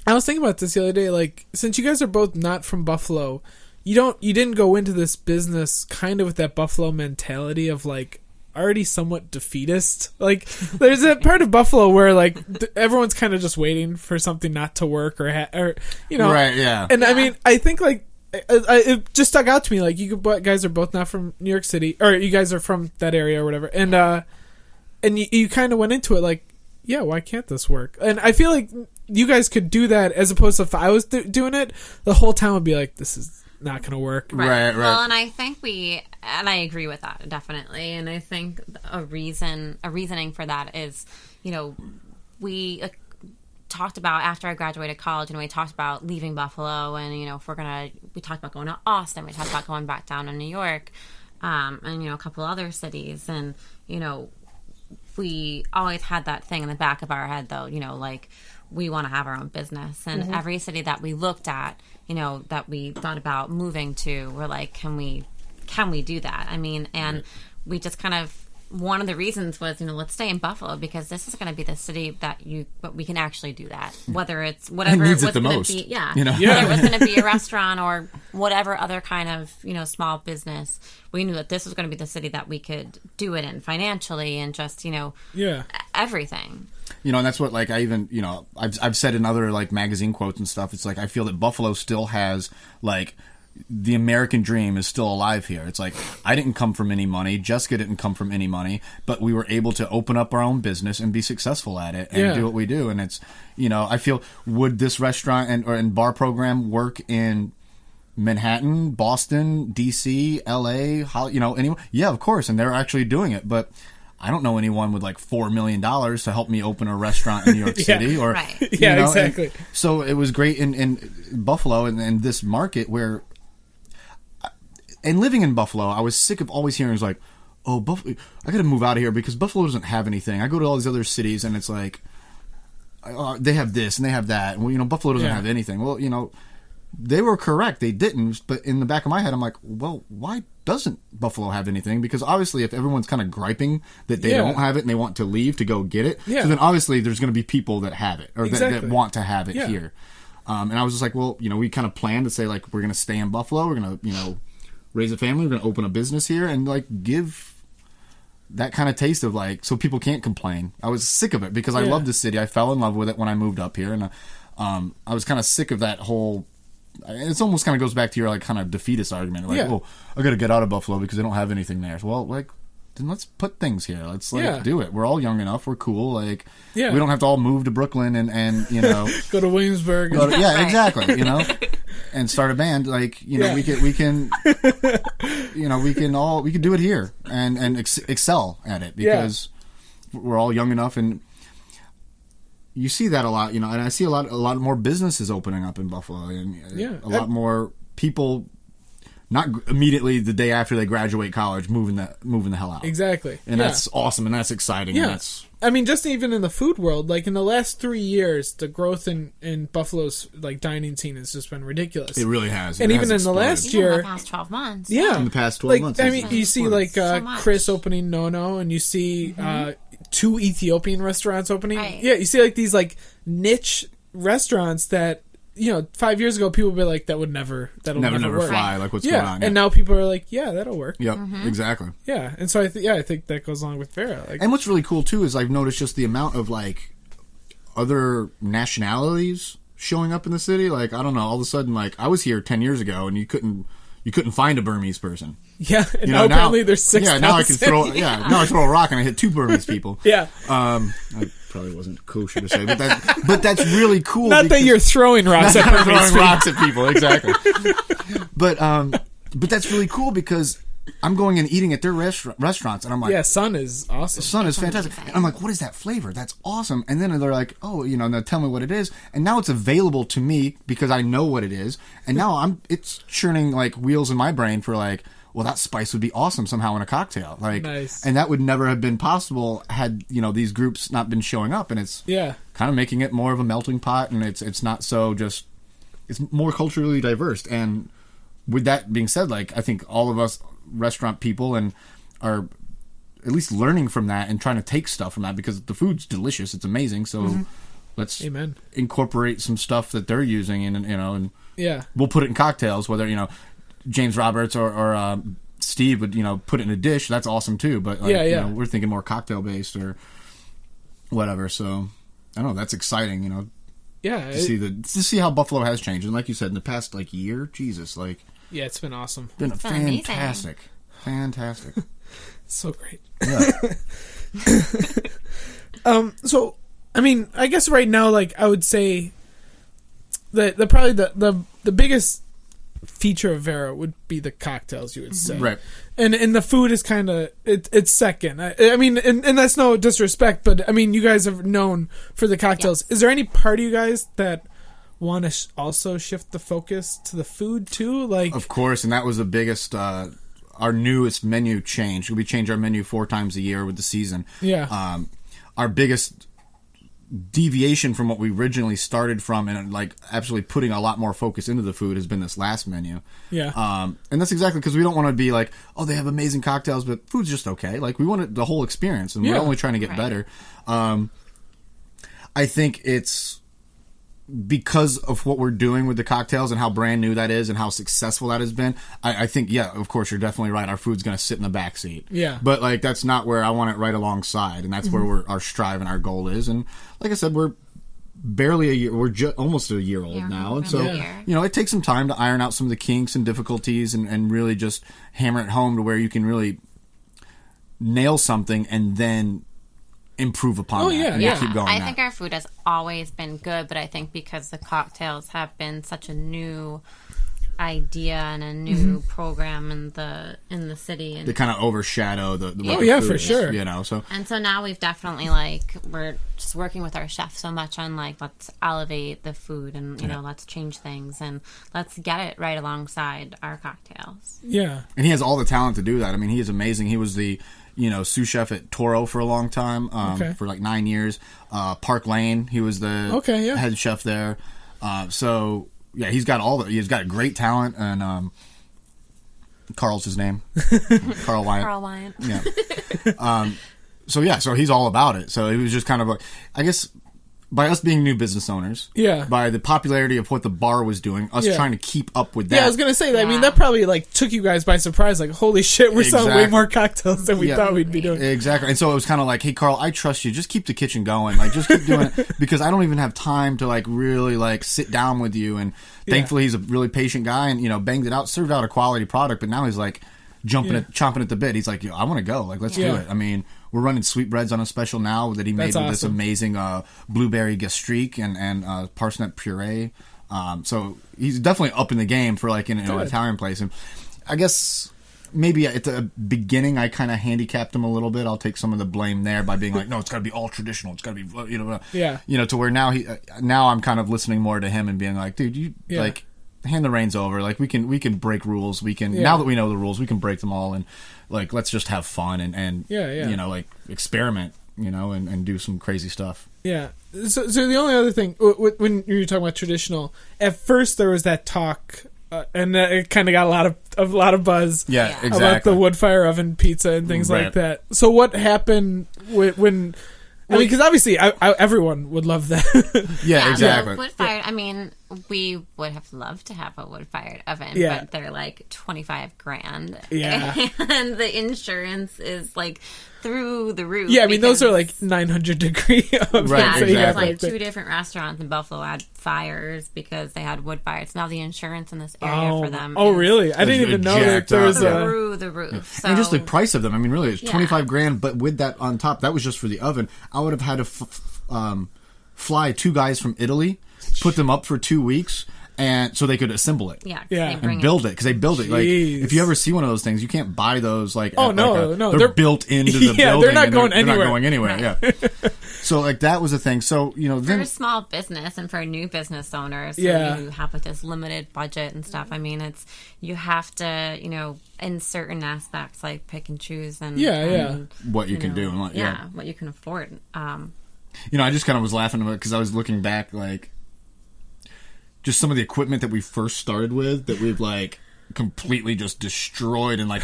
I was thinking about this the other day? Like, since you guys are both not from Buffalo, you didn't go into this business kind of with that Buffalo mentality of like, already somewhat defeatist. Like, there's a part of Buffalo where like everyone's kind of just waiting for something not to work or right, yeah. And I mean, I think like it just stuck out to me, like, you guys are both not from New York City, or you guys are from that area or whatever, and you kind of went into it like, yeah, why can't this work? And I feel like you guys could do that, as opposed to if I was doing it, the whole town would be like, this is not going to work. Right. Well, and I think and I agree with that, definitely. And I think a reasoning for that is, we talked about, after I graduated college, we talked about leaving Buffalo, and, we talked about going to Austin, we talked about going back down to New York, and, a couple other cities. And, we always had that thing in the back of our head, though, like, we want to have our own business. And every city that we looked at, that we thought about moving to, we're like, can we do that? I mean, and we just kind of, one of the reasons was, let's stay in Buffalo, because this is going to be the city but we can actually do that. Whether it's whatever it was going to be, whether it was going to be a restaurant or whatever other kind of, small business, we knew that this was going to be the city that we could do it in financially and just, everything. And that's what, like, I even, I've said in other, like, magazine quotes and stuff, it's like, I feel that Buffalo still has, like, the American dream is still alive here. It's like, I didn't come from any money, Jessica didn't come from any money, but we were able to open up our own business and be successful at it and do what we do. And it's, I feel, would this restaurant and bar program work in Manhattan, Boston, DC, LA, anywhere? Yeah, of course, and they're actually doing it, but I don't know anyone with like $4 million to help me open a restaurant in New York City. Or exactly. And so it was great in Buffalo and this market where, and living in Buffalo, I was sick of always hearing, like, oh, Buffalo, I got to move out of here because Buffalo doesn't have anything. I go to all these other cities and it's like, they have this and they have that. Well, Buffalo doesn't have anything. Well, they were correct. They didn't. But in the back of my head, I'm like, well, why doesn't Buffalo have anything? Because obviously if everyone's kind of griping that they don't have it and they want to leave to go get it, so then obviously there's going to be people that have it or that want to have it here. And I was just like, well, we kind of planned to say, like, we're going to stay in Buffalo. We're going to, raise a family. We're going to open a business here and, like, give that kind of taste of, like, so people can't complain. I was sick of it because I love the city. I fell in love with it when I moved up here. And I was kind of sick of that whole... It's almost kind of goes back to your, like, kind of defeatist argument. Like, oh, I got to get out of Buffalo because they don't have anything there. Well, like, then let's put things here. Let's do it. We're all young enough. We're cool. Like, we Yeah. don't have to all move to Brooklyn and you know, Go to Williamsburg. yeah, exactly. You know, and start a band. Like, you know, Yeah. we can, you know, we can do it here and excel at it because we're all young enough. And you see that a lot, you know, and I see a lot more businesses opening up in Buffalo, and a lot more people, not immediately the day after they graduate college, moving the hell out. Exactly. And that's awesome, and that's exciting. Yeah. And that's, I mean, just even in the food world, like in the last 3 years, the growth in Buffalo's like dining scene has just been ridiculous. it really has. And It even has in the exploded. last Even in year, the past 12 months. yeah, In the past 12 like, months, I it's mean, you see like so much. Chris opening Nono, and you see 2 Ethiopian restaurants opening. Right. Yeah, you see like these like niche restaurants that, you know, 5 years ago people would be like, that'll never never work. fly. Like, what's Yeah, going on? and now people are like, yeah, that'll work. Yep, exactly. Yeah, and so I think that goes along with Vera. Like, And what's really cool too is I've noticed just the amount of like other nationalities showing up in the city. Like, I don't know, all of a sudden, like, I was here 10 years ago and you couldn't find a Burmese person. yeah, and You now know, apparently there's 6,000. now I can throw now I throw a rock and I hit 2 Burmese people. Yeah. That probably wasn't kosher to say, but that's really cool. Not that you're throwing rocks at not Burmese throwing people. rocks at people, exactly. But that's really cool because I'm going and eating at their restaurants, and I'm like, Yeah, Sun is awesome. Sun is fantastic. And I'm like, what is that flavor? That's awesome. And then they're like, oh, you know, and they'll tell me what it is. And now it's available to me because I know what it is. And now it's churning like wheels in my brain for like, well, that spice would be awesome somehow in a cocktail. Like, Nice. and that would never have been possible had, you know, these groups not been showing up. And it's kind of making it more of a melting pot, and it's not so just, it's more culturally diverse. And with that being said, like, I think all of us restaurant people and are at least learning from that and trying to take stuff from that because the food's delicious, it's amazing. So let's incorporate some stuff that they're using, and you know, and we'll put it in cocktails. Whether, you know, James Roberts or Steve would, you know, put it in a dish, that's awesome too. But like, you know, we're thinking more cocktail based or whatever. So I don't know, that's exciting, you know. Yeah, to see how Buffalo has changed, and like you said, in the past like year, Jesus, like. Yeah, it's been awesome. Been fantastic. Fantastic. So great. Yeah. So, I mean, I guess right now, like, I would say that probably the biggest feature of Vera would be the cocktails, you would say. Right. And the food is kind of, it's second. I mean, and that's no disrespect, but, I mean, you guys are known for the cocktails. Yes. Is there any part of you guys that want to also shift the focus to the food too? Like, of course, and that was the biggest our newest menu change. We change our menu 4 times a year with the season. Our biggest deviation from what we originally started from, and like actually putting a lot more focus into the food, has been this last menu. And that's exactly because we don't want to be like, oh, they have amazing cocktails but food's just okay. Like, we want the whole experience, and we're only trying to get better. I think it's because of what we're doing with the cocktails and how brand new that is and how successful that has been. I think, of course, you're definitely right. Our food's going to sit in the back seat. But like, that's not where I want it right alongside, and that's where our strive and our goal is. And like I said, we're barely a year. We're almost a year old now, and so you know, it takes some time to iron out some of the kinks and difficulties, and really just hammer it home to where you can really nail something and then improve upon that. And keep going. I think our food has always been good, but I think because the cocktails have been such a new idea and a new program in the city, and they kind of overshadow the food, for sure, you know. So now we've definitely we're just working with our chef so much on like, let's elevate the food, and you know, let's change things, and let's get it right alongside our cocktails. And he has all the talent to do that. I mean, he is amazing. He was the, you know, sous chef at Toro for a long time, for like 9 years. Park Lane, he was the head chef there. So yeah, he's got great talent, and Carl's his name, Carl Wyatt. Carl Wyatt. Yeah. So he's all about it. So it was just kind of I guess, by us being new business owners, by the popularity of what the bar was doing, us trying to keep up with that. Yeah, I was gonna say that. I mean, that probably like took you guys by surprise. Like, holy shit, we're selling way more cocktails than we thought we'd be doing. Exactly. And so it was kind of like, hey, Carl, I trust you. Just keep the kitchen going. Like, just keep doing it, because I don't even have time to like really like sit down with you. And thankfully, he's a really patient guy, and you know, banged it out, served out a quality product. But now he's like, chomping at the bit. He's like, I want to go. Like, let's do it. I mean, we're running sweetbreads on a special now that he made with this amazing blueberry gastrique and parsnip puree. So he's definitely up in the game for like an Italian place. And I guess maybe at the beginning I kind of handicapped him a little bit. I'll take some of the blame there by being like, no, it's got to be all traditional. It's got to be, to where now I'm kind of listening more to him and being like, dude, you like hand the reins over. Like we can break rules. We can now that we know the rules, we can break them all and like let's just have fun and like experiment, and do some crazy stuff. Yeah. So the only other thing when you were talking about traditional, at first there was that talk, and it kind of got a lot of buzz. Yeah, exactly. About the wood fire oven pizza and things like that. So what happened when? I mean, because obviously everyone would love that. Yeah, exactly. Wood fired. I mean, we would have loved to have a wood fired oven, but they're like $25,000. Yeah, and the insurance is like through the roof. Yeah, I mean those are like 900-degree ovens. Right, so there's like 2 different restaurants in Buffalo had fires because they had wood fires. Now the insurance in this area for them. Oh, really? I didn't even know that there was through the roof. So. And just the price of them. I mean, really, it's $25,000. But with that on top, that was just for the oven. I would have had to fly 2 guys from Italy, put them up for 2 weeks. And so they could assemble it, and build it because they build it. Like if you ever see one of those things, you can't buy those. Like no, they're built into the building. They're not going anywhere. They're not going anywhere. Right. Yeah. So like that was a thing. So then for a small business and for new business owners, you have like this limited budget and stuff. I mean, you have to in certain aspects like pick and choose and what you can do and what you can afford. I just kind of was laughing about it because I was looking back like. Just some of the equipment that we first started with that we've like completely just destroyed and like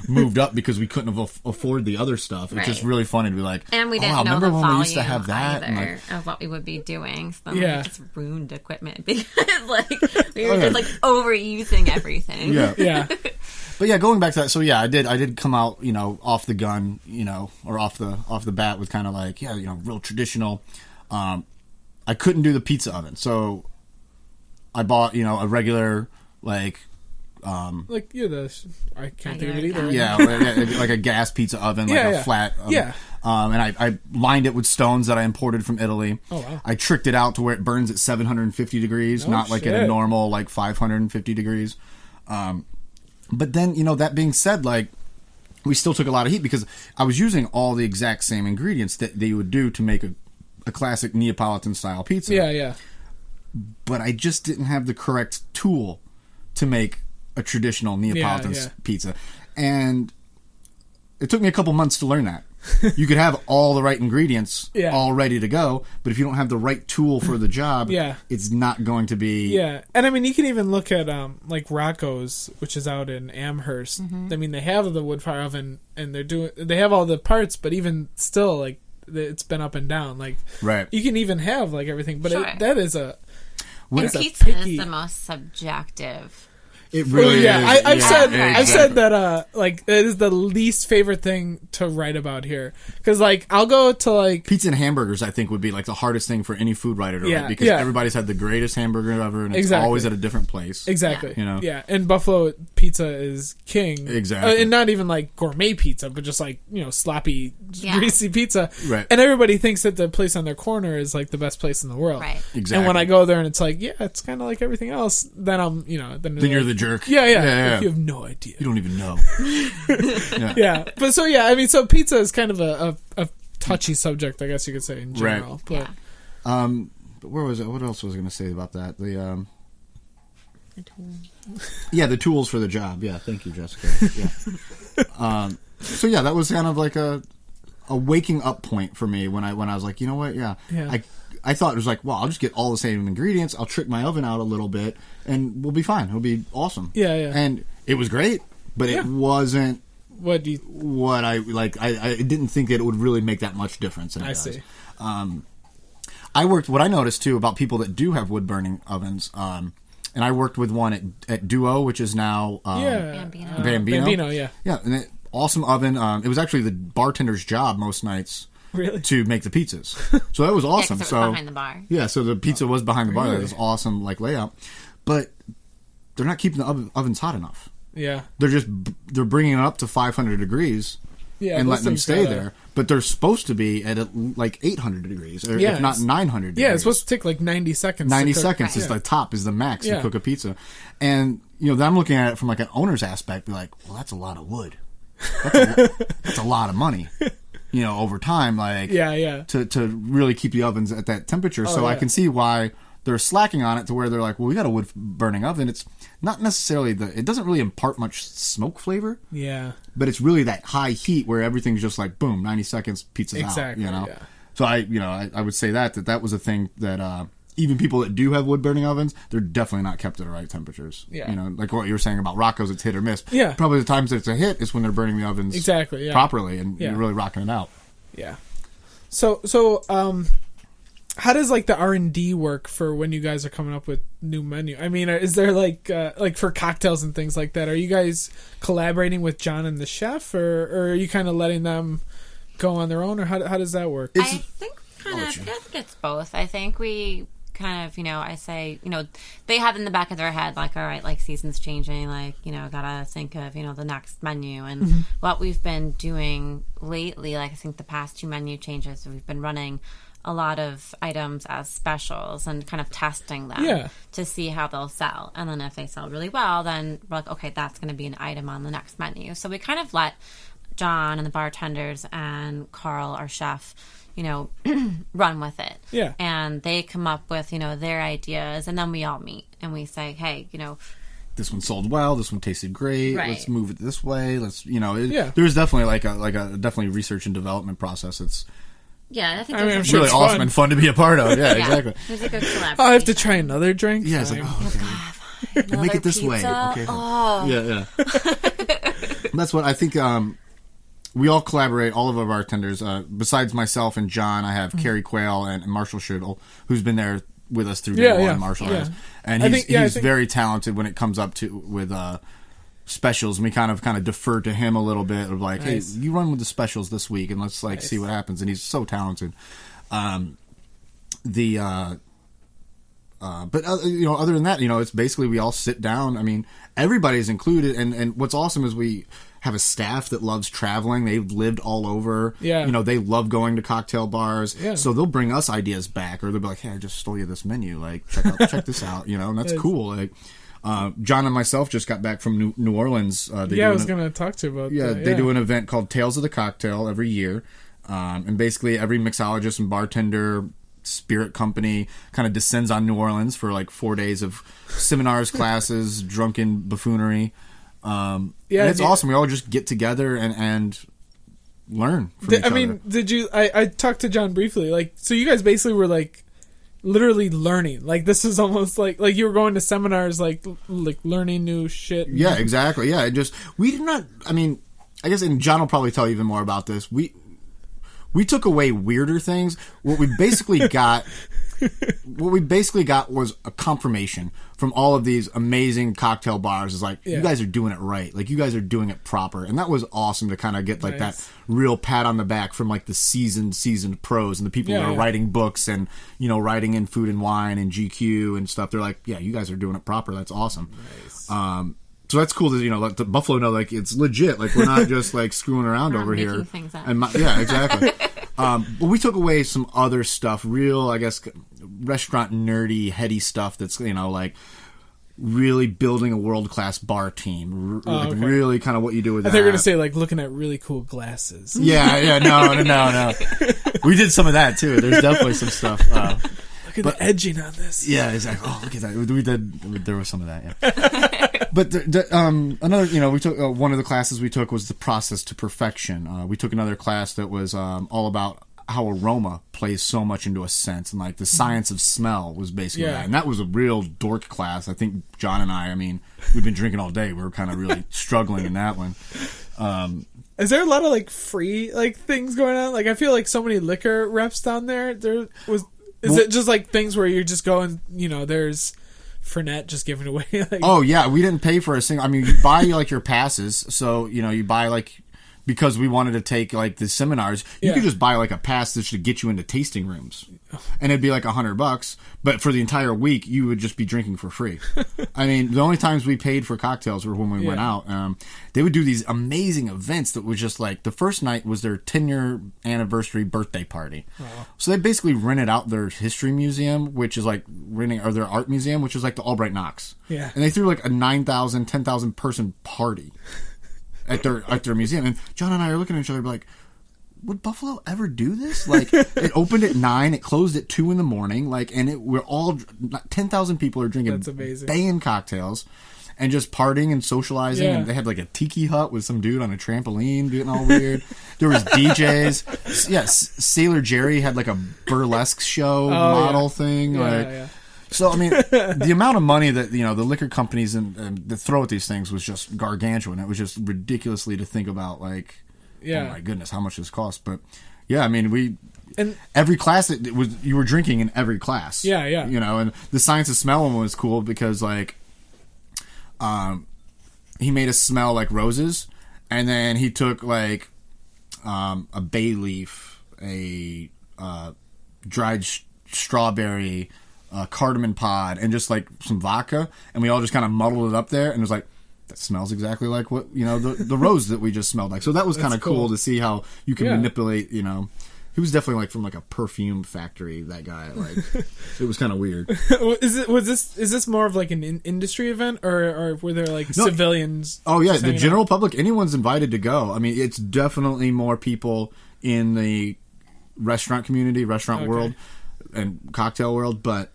moved up because we couldn't afford the other stuff. It's just really funny to be like, and we didn't know the volume when we used to have that of what we would be doing. So we just ruined equipment because like we were just like overusing everything. Yeah. But yeah, going back to that, so yeah, I did come out off the gun, or off the bat with kind of like real traditional. I couldn't do the pizza oven, so. I bought, a regular, I can't think of it either. Yeah, like a gas pizza oven, a flat oven. Yeah. And I lined it with stones that I imported from Italy. Oh, wow. I tricked it out to where it burns at 750 degrees, not like at a normal, 550 degrees. But then, that being said, we still took a lot of heat because I was using all the exact same ingredients that they would do to make a classic Neapolitan-style pizza. Yeah. But I just didn't have the correct tool to make a traditional Neapolitan pizza. And it took me a couple months to learn that. You could have all the right ingredients all ready to go, but if you don't have the right tool for the job, it's not going to be... Yeah, and I mean, you can even look at Rocco's, which is out in Amherst. Mm-hmm. I mean, they have the wood fire oven, and they have all the parts, but even still, it's been up and down. Right. You can even have, everything, but that is a... And pizza is the most subjective. It really is. I've said that it is the least favorite thing to write about here because I'll go to pizza and hamburgers. I think would be the hardest thing for any food writer to write because everybody's had the greatest hamburger ever and it's always at a different place. Exactly. And Buffalo pizza is king. Exactly. And not even gourmet pizza, but just sloppy, greasy pizza. Right. And everybody thinks that the place on their corner is the best place in the world. Right. Exactly. And when I go there and it's it's kind of like everything else, then I'm then you're the jerk. Yeah. You have no idea. You don't even know. Yeah. But so pizza is kind of a touchy subject, I guess you could say in general. Right. But where was it? What else was I going to say about that? The the tools for the job. Yeah, thank you, Jessica. Yeah. So that was kind of a waking up point for me when I was like, you know what? Yeah. I thought it was I'll just get all the same ingredients. I'll trick my oven out a little bit, and we'll be fine. It'll be awesome. Yeah. And it was great, but it wasn't what I like. I didn't think that it would really make that much difference. I see. What I noticed too about people that do have wood burning ovens. And I worked with one at Duo, which is now Bambino. Yeah, and awesome oven. It was actually the bartender's job most nights. Really? To make the pizzas. So that was awesome. It was behind the bar. Yeah, so the pizza was behind the bar. That was awesome layout. But they're not keeping the ovens hot enough. Yeah. They're bringing it up to 500 degrees. Yeah, and letting them stay there, but they're supposed to be at like 800 degrees, or if not 900 degrees. Yeah, it's supposed to take like 90 seconds. 90 seconds is the top, is the max to cook a pizza. And, then I'm looking at it from like an owner's aspect, be like, well, that's a lot of wood. That's a lot of money, over time, like, to really keep the ovens at that temperature. So I can see why they're slacking on it to where they're like, well, we got a wood burning oven. It's not necessarily it doesn't really impart much smoke flavor. Yeah. But it's really that high heat where everything's just like, boom, 90 seconds, pizza's out, Yeah. So I would say that was a thing that, even people that do have wood burning ovens, they're definitely not kept at the right temperatures. Yeah. Like what you were saying about Rocco's, it's hit or miss. Yeah. Probably the times that it's a hit is when they're burning the ovens properly and you're really rocking it out. Yeah. So, how does like the R&D work for when you guys are coming up with new menu? I mean, is there like for cocktails and things like that? Are you guys collaborating with John and the chef, or are you kind of letting them go on their own, or how does that work? I think it's both. I think we kind of, I say, they have in the back of their head like, all right, like season's changing, like, gotta think of, the next menu. And what we've been doing lately, like I think the past 2 menu changes, we've been running a lot of items as specials and kind of testing them to see how they'll sell. And then if they sell really well, then we're like, okay, that's going to be an item on the next menu. So we kind of let John and the bartenders and Carl, our chef, run with it. Yeah. And they come up with, their ideas, and then we all meet and we say, hey, this one sold well, this one tasted great, let's move it this way, let's, there's definitely like a definitely research and development process. It's I think I'm it's sure really awesome and fun to be a part of. Yeah, exactly. There's a good collaboration. I have to try another drink. Yeah, it's like, okay. We'll make it this way. Okay. Oh. Yeah. That's what I think. We all collaborate, all of our bartenders. Besides myself and John, I have Kerry Quayle and Marshall Schuttle, who's been there with us through day one. Marshall has, and he's very talented when it comes up to with specials. And we kind of defer to him a little bit of like, hey, you run with the specials this week, and let's see what happens. And he's so talented. But other than that, it's basically we all sit down. I mean, everybody's included, and what's awesome is we have a staff that loves traveling. They've lived all over. Yeah. They love going to cocktail bars. Yeah. So they'll bring us ideas back, or they'll be like, hey, I just stole you this menu. Like, check this out. And that's cool. Like, John and myself just got back from New Orleans. I was going to talk to you about that. They do an event called Tales of the Cocktail every year. And basically every mixologist and bartender, spirit company kind of descends on New Orleans for like 4 days of seminars, classes, drunken buffoonery. It's awesome. We all just get together and learn from each other. Did you... I talked to John briefly. Like, so you guys basically were like literally learning. Like, this is almost like you were going to seminars, like learning new shit. Yeah, exactly. Yeah, we did not... I mean, I guess, and John will probably tell you even more about this. We took away weirder things. What we basically got was a confirmation from all of these amazing cocktail bars. Is like, you guys are doing it right. Like, you guys are doing it proper. And that was awesome to kind of get like that real pat on the back from like the seasoned pros and the people that are writing books and, writing in Food and Wine and GQ and stuff. They're like, yeah, you guys are doing it proper. That's awesome. Nice. So that's cool to, let the Buffalo know, like, it's legit. Like, we're not just, like, screwing around over here. Things up. Yeah, exactly. But we took away some other stuff, real, I guess, restaurant nerdy, heady stuff that's, like, really building a world-class bar team. Really kind of what you do with that. I think they're going to say, like, looking at really cool glasses. Yeah, no. We did some of that, too. There's definitely some stuff. Look at the edging on this. Yeah, exactly. Oh, look at that. We did. There was some of that, yeah. But another, we took one of the classes we took was the process to perfection. We took another class that was all about how aroma plays so much into a scent, and like the science of smell was basically that. And that was a real dork class. I think John and I mean, we've been drinking all day. We were kind of really struggling in that one. Is there a lot of like free like things going on? Like, I feel like so many liquor reps down there. Is it just like things where you're just going, there's Fernet just giving away? Like... Oh, yeah. We didn't pay for a single... I mean, you buy like your passes. So, you buy like because we wanted to take like the seminars, you could just buy like a pass that should get you into tasting rooms, and it'd be like $100. But for the entire week, you would just be drinking for free. I mean, the only times we paid for cocktails were when we went out. They would do these amazing events that was just like the first night was their 10-year anniversary birthday party. Wow. So they basically rented out their history museum, which is like or their art museum, which is like the Albright Knox. Yeah, and they threw like a 9,000, 10,000 person party at their museum, and John and I are looking at each other like, would Buffalo ever do this? Like, it opened at 9, it closed at 2 in the morning, like, and we're all 10,000 people are drinking, that's amazing, banging cocktails, and just partying and socializing. And they had like a tiki hut with some dude on a trampoline getting all weird. There was DJs. Yes, Sailor Jerry had like a burlesque show model thing. So, I mean, the amount of money that, the liquor companies and that throw at these things was just gargantuan. It was just ridiculously to think about, like, oh my goodness, how much this cost. But, yeah, I mean, every class, you were drinking in every class. Yeah. And the Science of Smell one was cool because, like, he made us smell like roses, and then he took, like, a bay leaf, a dried strawberry, cardamom pod, and just like some vodka, and we all just kind of muddled it up there, and it was like, that smells exactly like what the rose that we just smelled like. So that was kind of cool to see how you can manipulate. He was definitely like from like a perfume factory, that guy. Like, it was kind of weird. Is this more of like an industry event, or were there like civilians? Oh yeah, the general public, anyone's invited to go. I mean, it's definitely more people in the restaurant community, world, and cocktail world, but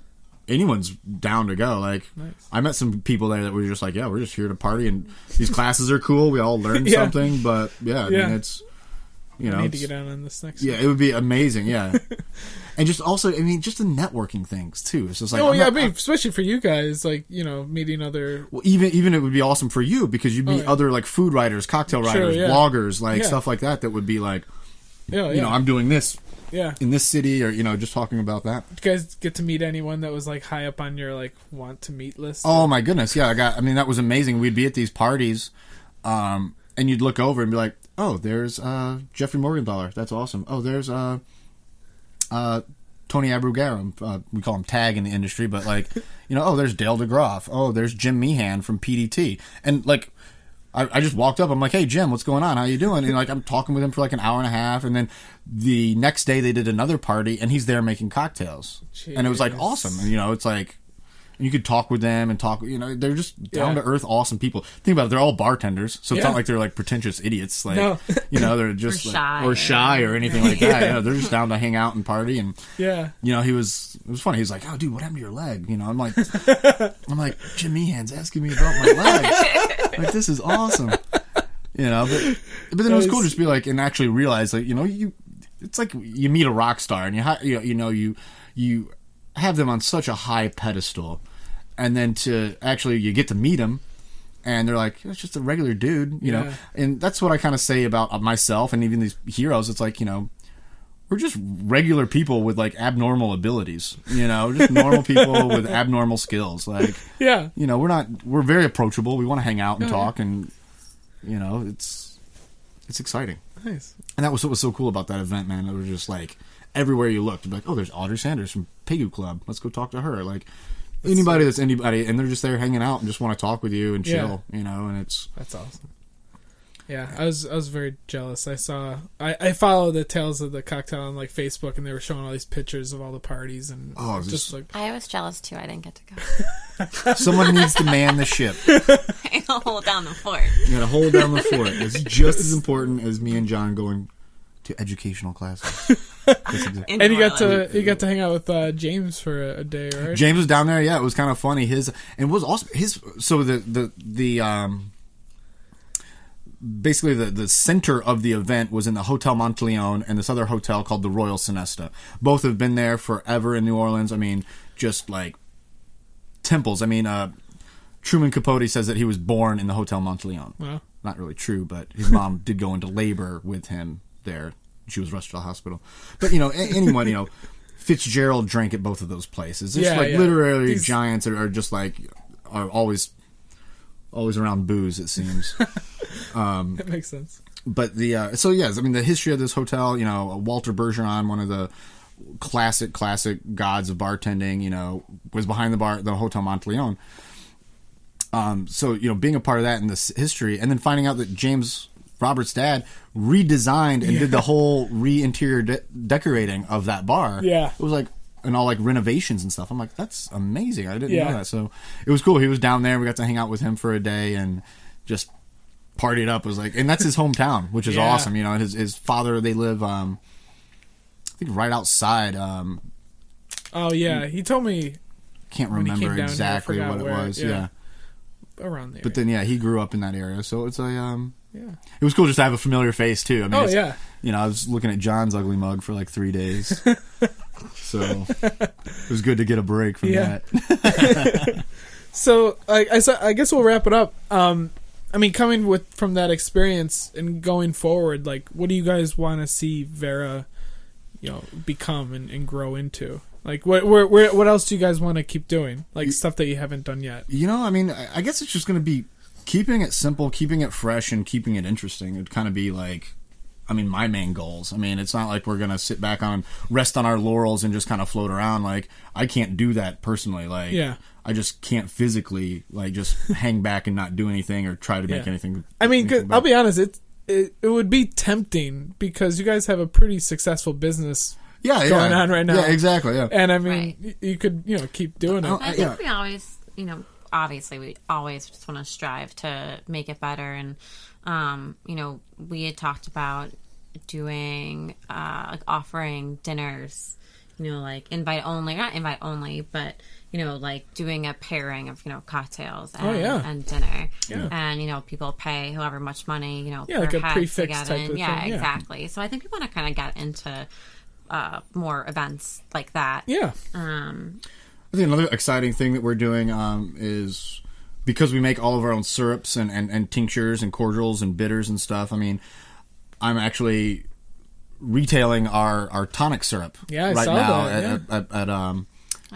anyone's down to go. Like, nice. I met some people there that were just like, we're just here to party, and these classes are cool. We all learned something, but I mean, it's, I need to get out on this next one. It would be amazing, and just also, I mean, just the networking things too. It's just like, I mean, especially for you guys, like, meeting other. Well, even it would be awesome for you because you meet other like food writers, cocktail writers, bloggers, like stuff like that would be like, I'm doing this. Yeah, in this city, or just talking about that. Did you guys get to meet anyone that was like high up on your like want to meet list? Oh my goodness, yeah. That was amazing. We'd be at these parties, and you'd look over and be like, "Oh, there's Jeffrey Morgenthaler. That's awesome. Oh, there's Tony Abrougaram. We call him Tag in the industry, but like, oh, there's Dale DeGroff. Oh, there's Jim Meehan from PDT, and like." I just walked up. I'm like, "Hey, Jim, what's going on? How you doing?" And like, I'm talking with him for like an hour and a half. And then the next day they did another party, and he's there making cocktails. Jeez. And it was like awesome. And it's like, you could talk with them and talk. They're just down to earth, awesome people. Think about it; they're all bartenders, so it's not like they're like pretentious idiots. Like, they're just or shy or anything like that. They're just down to hang out and party. And it was funny. He was like, "Oh, dude, what happened to your leg?" I'm like, Jim Meehan's asking me about my leg. Like, this is awesome. But then it was cool just to be like, and actually realize, like, it's like you meet a rock star, and you have them on such a high pedestal, and then you get to meet them, and they're like, it's just a regular dude, and that's what I kind of say about myself and even these heroes. It's like, we're just regular people with like abnormal abilities, just normal people with abnormal skills. Like, we're very approachable. We want to hang out and talk, and it's exciting. Nice. And that was what was so cool about that event, man. It was just like everywhere you looked, like, oh, there's Audrey Sanders from Pegu Club. Let's go talk to her. Like, anybody, and they're just there hanging out and just want to talk with you and chill, and that's awesome. Yeah, I was very jealous. I follow the Tales of the Cocktail on like Facebook, and they were showing all these pictures of all the parties, and just like, I was jealous too. I didn't get to go. Someone needs to man the ship. I gotta hold down the fort. You gotta hold down the fort. It's just as important as me and John going to educational classes. And you got to hang out with James for a day, right? James was down there. Yeah, it was kind of funny. Basically the center of the event was in the Hotel Monteleone and this other hotel called the Royal Sonesta. Both have been there forever in New Orleans. I mean, just like temples. I mean, Truman Capote says that he was born in the Hotel Monteleone. Wow. Not really true, but his mom did go into labor with him there. She was rushed to the hospital. But, anyone, Fitzgerald drank at both of those places. It's literary giants are just like, are always around booze, it seems. That makes sense. But so yes, I mean the history of this hotel, Walter Bergeron, one of the classic gods of bartending, was behind the Hotel Monteleone. So being a part of that in this history, and then finding out that James Roberts' dad redesigned and did the whole re-interior decorating of that bar. Yeah, it was like, and all like renovations and stuff. I'm like, that's amazing. I didn't know that. So it was cool. He was down there. We got to hang out with him for a day and just partied up. It was like, and that's his hometown, which is awesome. His father, they live, I think right outside. He told me. Can't remember exactly what it was. Yeah. Around there. But then, he grew up in that area. So it's it was cool just to have a familiar face too. I mean, I was looking at John's ugly mug for like 3 days. So it was good to get a break from that. So I guess we'll wrap it up. I mean, coming from that experience and going forward, like, what do you guys want to see Vera, become and grow into? Like, what else do you guys want to keep doing? Like, stuff that you haven't done yet? I mean, I guess it's just going to be keeping it simple, keeping it fresh, and keeping it interesting. It'd kind of be like, my main goals. I mean, it's not like we're going to sit back rest on our laurels and just kind of float around. Like, I can't do that personally. Like, I just can't physically, like, just hang back and not do anything or try to make anything. I mean, I'll be honest, it would be tempting because you guys have a pretty successful business going on right now. Yeah, exactly, yeah. And, I mean, you could, keep doing it. I think we always, obviously we always just want to strive to make it better. And, we had talked about doing, like, offering dinners, like not invite only, but, like doing a pairing of, cocktails and dinner. Yeah. And, people pay however much money, like a prefix type of thing. Yeah, exactly. So I think we want to kind of get into more events like that. Yeah. I think another exciting thing that we're doing is because we make all of our own syrups and tinctures and cordials and bitters and stuff. I mean, I'm actually retailing our tonic syrup right now at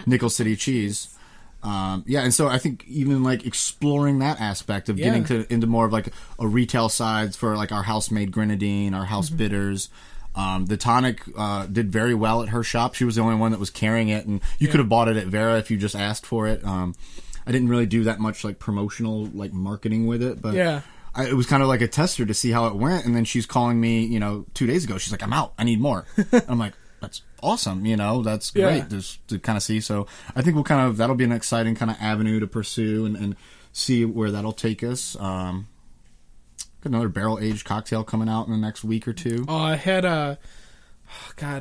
Nickel City Cheese. And so I think even like exploring that aspect of getting into more of like a retail side for like our house-made grenadine, our house bitters. The tonic did very well at her shop. She was the only one that was carrying it, and you could have bought it at Vera if you just asked for it. I didn't really do that much like promotional like marketing with it, but it was kind of like a tester to see how it went. And then she's calling me, 2 days ago. She's like, "I'm out. I need more." I'm like, "That's awesome. That's great just to kind of see." So I think that'll be an exciting kind of avenue to pursue and see where that'll take us. Got another barrel-aged cocktail coming out in the next week or two. Oh, I had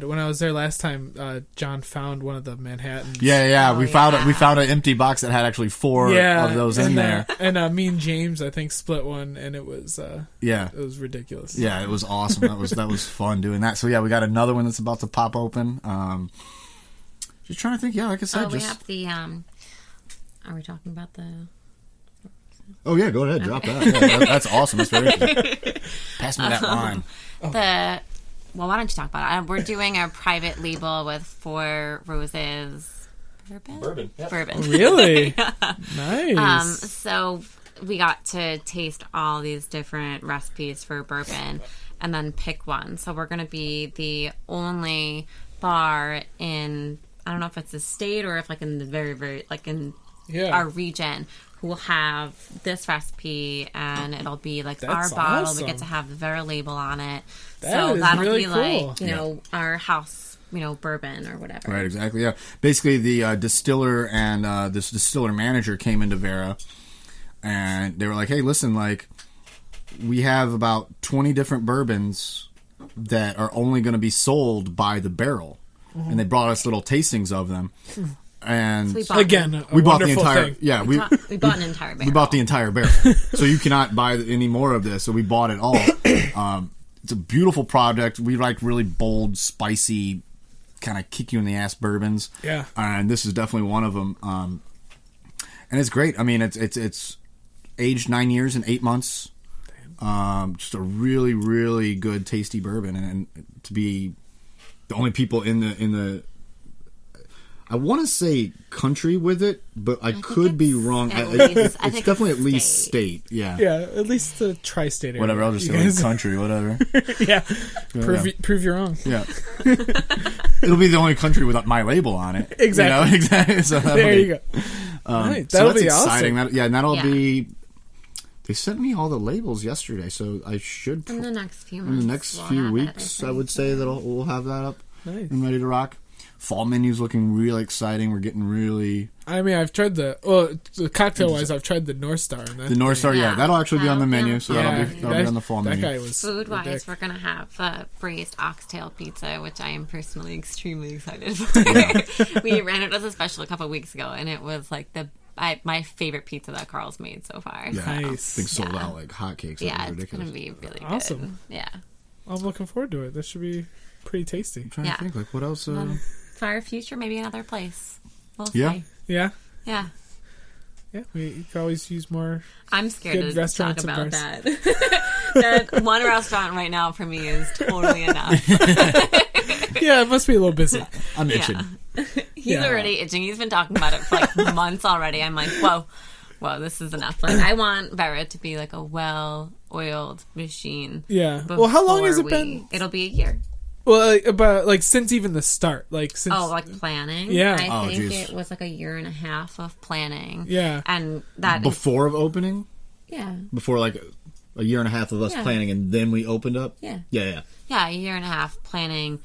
when I was there last time, John found one of the Manhattans. We found an empty box that had actually 4 of those in there. And me and James, I think, split one, and it was it was ridiculous. Yeah, it was awesome. That was fun doing that. So we got another one that's about to pop open. Just trying to think. Yeah, like I said, we have the. Are we talking about the? Oh yeah, go ahead, drop that. Yeah, that's awesome. That's very good. Pass me that line. Well, why don't you talk about it? We're doing a private label with 4 Roses bourbon. Yep. Bourbon. Oh, really? Nice. So we got to taste all these different recipes for bourbon and then pick one. So we're going to be the only bar in, I don't know if it's a state or if like in the very, very, like in our region, who will have this recipe, and it'll be like our bottle. Awesome. We get to have the Vera label on it. So that'll really be cool. Like, our house, bourbon or whatever. Right, exactly, yeah. Basically, the distiller and this distiller manager came into Vera, and they were like, "Hey, listen, like, we have about 20 different bourbons that are only going to be sold by the barrel." Mm-hmm. And they brought us little tastings of them. And so we bought the entire thing. Yeah, we bought an entire barrel. We bought the entire barrel. So you cannot buy any more of this. So we bought it all. It's a beautiful product. We like really bold, spicy, kind of kick you in the ass bourbons. Yeah. And this is definitely one of them. And it's great. I mean, it's aged 9 years and 8 months. Just a really, really good, tasty bourbon, and to be the only people in the I want to say country with it, but I could be wrong. It's definitely at least state. Yeah. Yeah, at least the tri-state area. Whatever, I'll just say like country, whatever. Yeah. Prove you wrong. Yeah. It'll be the only country without my label on it. Exactly. You know? Exactly. So there you go. Right. That'll be exciting. Awesome. And that'll be... They sent me all the labels yesterday, so I should... In the next few months. In the next few weeks, I would say that we'll have that up and ready to rock. Fall menu's looking really exciting. We're getting really... I mean, I've tried the cocktail-wise, I've tried the North Star. The North Star, yeah. That'll actually be on the menu, so that'll be on the fall menu. That guy was Food-wise, we're going to have braised oxtail pizza, which I am personally extremely excited for. Yeah. We ran it as a special a couple of weeks ago, and it was like my favorite pizza that Carl's made so far. Yeah, nice. I think sold out like hotcakes. Yeah, it's going to be really awesome. Good. Yeah. I'm looking forward to it. That should be pretty tasty. I'm trying to think, like, what else? Far future, maybe another place. We'll see. Yeah. Yeah. Yeah, we could always use more. I'm scared to talk about that. That one restaurant right now for me is totally enough. Yeah, it must be a little busy. I'm itching. Yeah. He's already itching. He's been talking about it for like months already. I'm like, whoa, this is enough. Like, I want Vera to be like a well-oiled machine. Yeah. Well, how long has it been? It'll be a year. Well, about since even the start, since planning. Yeah, I think it was like a year and a half of planning. Yeah, and that before of opening. Yeah, before like a year and a half of us planning, and then we opened up. Yeah, a year and a half planning,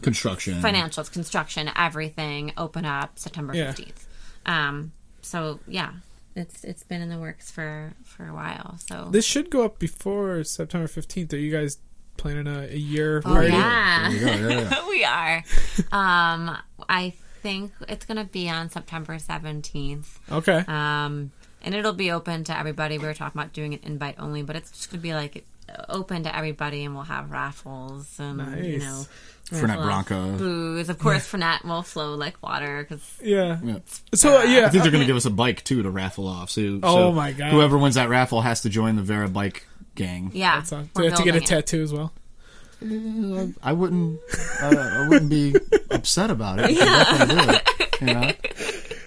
construction, financials, construction, everything. Open up September 15th. So yeah. It's been in the works for a while. So this should go up before September 15th. Are you guys planning a year party? Yeah. Yeah. We are. I think it's going to be on September 17th. Okay. And it'll be open to everybody. We were talking about doing it invite only, but it's just going to be like open to everybody, and we'll have raffles and nice. Fernet Branca, booze. Of course, Fernet will flow like water. So I think they're going to give us a bike too to raffle off. So my god! Whoever wins that raffle has to join the Vera bike gang. Yeah, do they have to get a tattoo as well? I wouldn't be upset about it. Yeah. Do it, you know?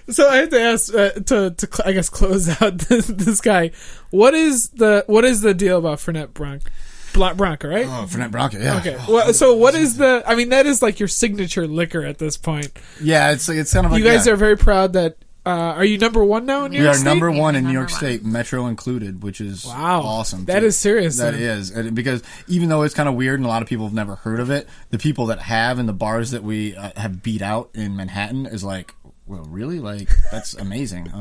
So I have to ask to I guess close out this guy. What is the deal about Fernet Branca, right? Oh, Fernet Branca, yeah. Okay. Well, so what is the? I mean, that is like your signature liquor at this point. Yeah, it's kind of like you guys are very proud that. Are you number one now in New York State? We are number one in New York State, Metro included, which is awesome. That is serious. That is. Because even though it's kind of weird and a lot of people have never heard of it, the people that have in the bars that we have beat out in Manhattan is like, well, really? Like, that's amazing.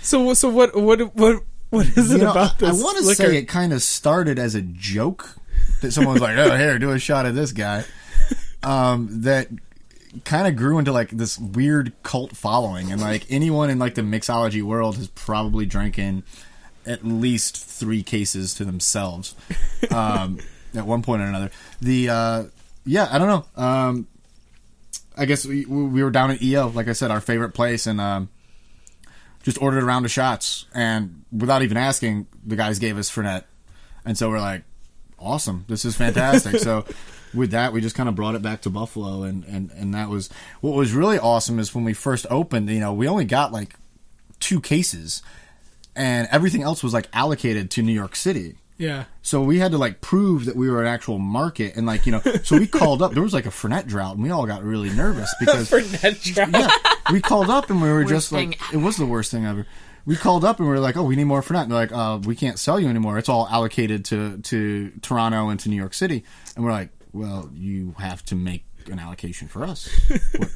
So what is it about this I want to say it kind of started as a joke that someone was like, oh, here, do a shot of this guy. That kind of grew into like this weird cult following, and like anyone in like the mixology world has probably drinking at least 3 cases to themselves at one point or another. I don't know. I guess we were down at EO, like I said, our favorite place, and just ordered a round of shots, and without even asking, the guys gave us Fernet, and so we're like, awesome, this is fantastic. So with that, we just kind of brought it back to Buffalo, and that was what was really awesome. Is when we first opened, we only got like 2 cases, and everything else was like allocated to New York City. Yeah. So we had to like prove that we were an actual market, and like so we called up. There was like a Fernet drought, and we all got really nervous because Fernet drought. Yeah, we called up and we were just like, ever. it was the worst thing ever. We called up and we were like, oh, we need more Fernet. And they're like, we can't sell you anymore. It's all allocated to Toronto and to New York City. And we're like, well, you have to make an allocation for us.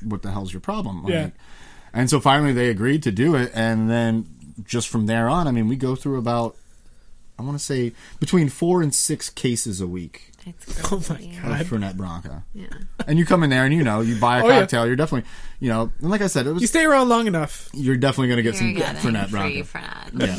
What the hell's your problem? Yeah. Like, and so finally they agreed to do it. And then just from there on, I mean, we go through about, I want to say, between 4 and 6 cases a week. Oh my god! Fernet Branca. Yeah. And you come in there and you buy a cocktail. You're definitely, and like I said, you stay around long enough, you're definitely going to get some Fernet Branca. Yeah.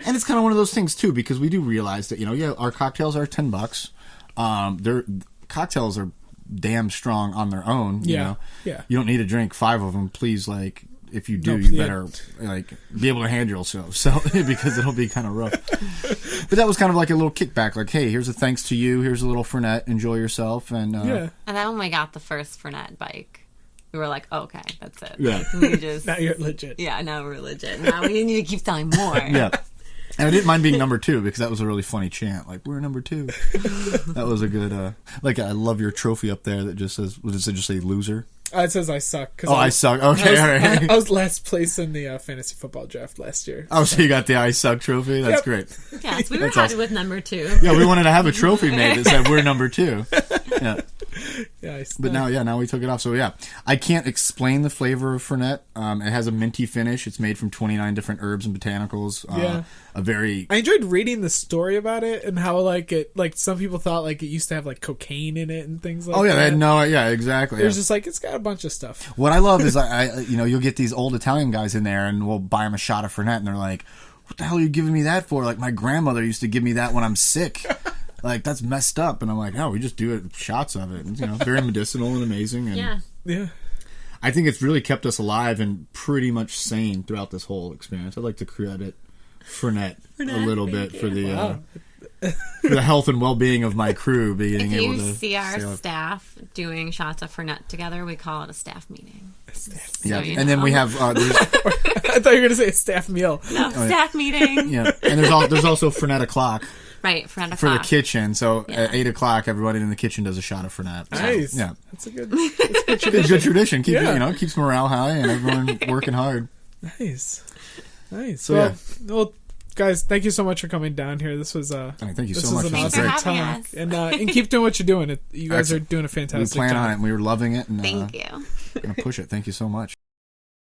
And it's kind of one of those things too, because we do realize that our cocktails are $10. Their cocktails are damn strong on their own. Yeah. You don't need to drink 5 of them. Please, like, if you do, you better like be able to handle yourself, because it'll be kind of rough. But that was kind of like a little kickback, like, hey, here's a thanks to you. Here's a little Fernet. Enjoy yourself, and And then when we got the first Fernet bike, we were like, okay, that's it. Yeah. We just, Now you're legit. yeah, now we're legit. Now we need to keep selling more. Yeah. And I didn't mind being number 2 because that was a really funny chant. Like, we're number 2. That was a good, like, I love your trophy up there that just says, does it just say loser? It says I suck. I suck. Okay, all right. I was last place in the fantasy football draft last year. Oh, so you got the I suck trophy? That's great. Yes, we were happy with number 2. Yeah, we wanted to have a trophy made that said we're number 2. Yeah. Yeah, But now we took it off. So yeah, I can't explain the flavor of Fernet. It has a minty finish. It's made from 29 different herbs and botanicals. I enjoyed reading the story about it and how like some people thought like it used to have like cocaine in it and things like that. Oh yeah, they had no, yeah, exactly. It was just like it's got a bunch of stuff. What I love is I you'll get these old Italian guys in there and we'll buy them a shot of Fernet and they're like, "What the hell are you giving me that for?" Like my grandmother used to give me that when I'm sick. Like, that's messed up. And I'm like, no, we just do it, shots of it. It's, very medicinal and amazing. And yeah. I think it's really kept us alive and pretty much sane throughout this whole experience. I'd like to credit Fernet a little bit for the for the health and well-being of my crew being able to... If you see our staff doing shots of Fernet together, we call it a staff meeting. Yeah, and then we have... I thought you were going to say a staff meal. No, staff meeting. Yeah, and there's also Fernet o'clock. Right, Fernet o'clock. For the kitchen. So at 8 o'clock, everybody in the kitchen does a shot of Fernet. So, nice. Yeah. That's a good tradition. Good tradition. Keeps morale high and everyone working hard. Nice. So, well, guys, thank you so much for coming down here. This was thank you so much. Thanks awesome for having talk. us. And keep doing what you're doing. You guys are doing a fantastic job. We plan job. on it and we were loving it. And, thank you. We're going to push it. Thank you so much.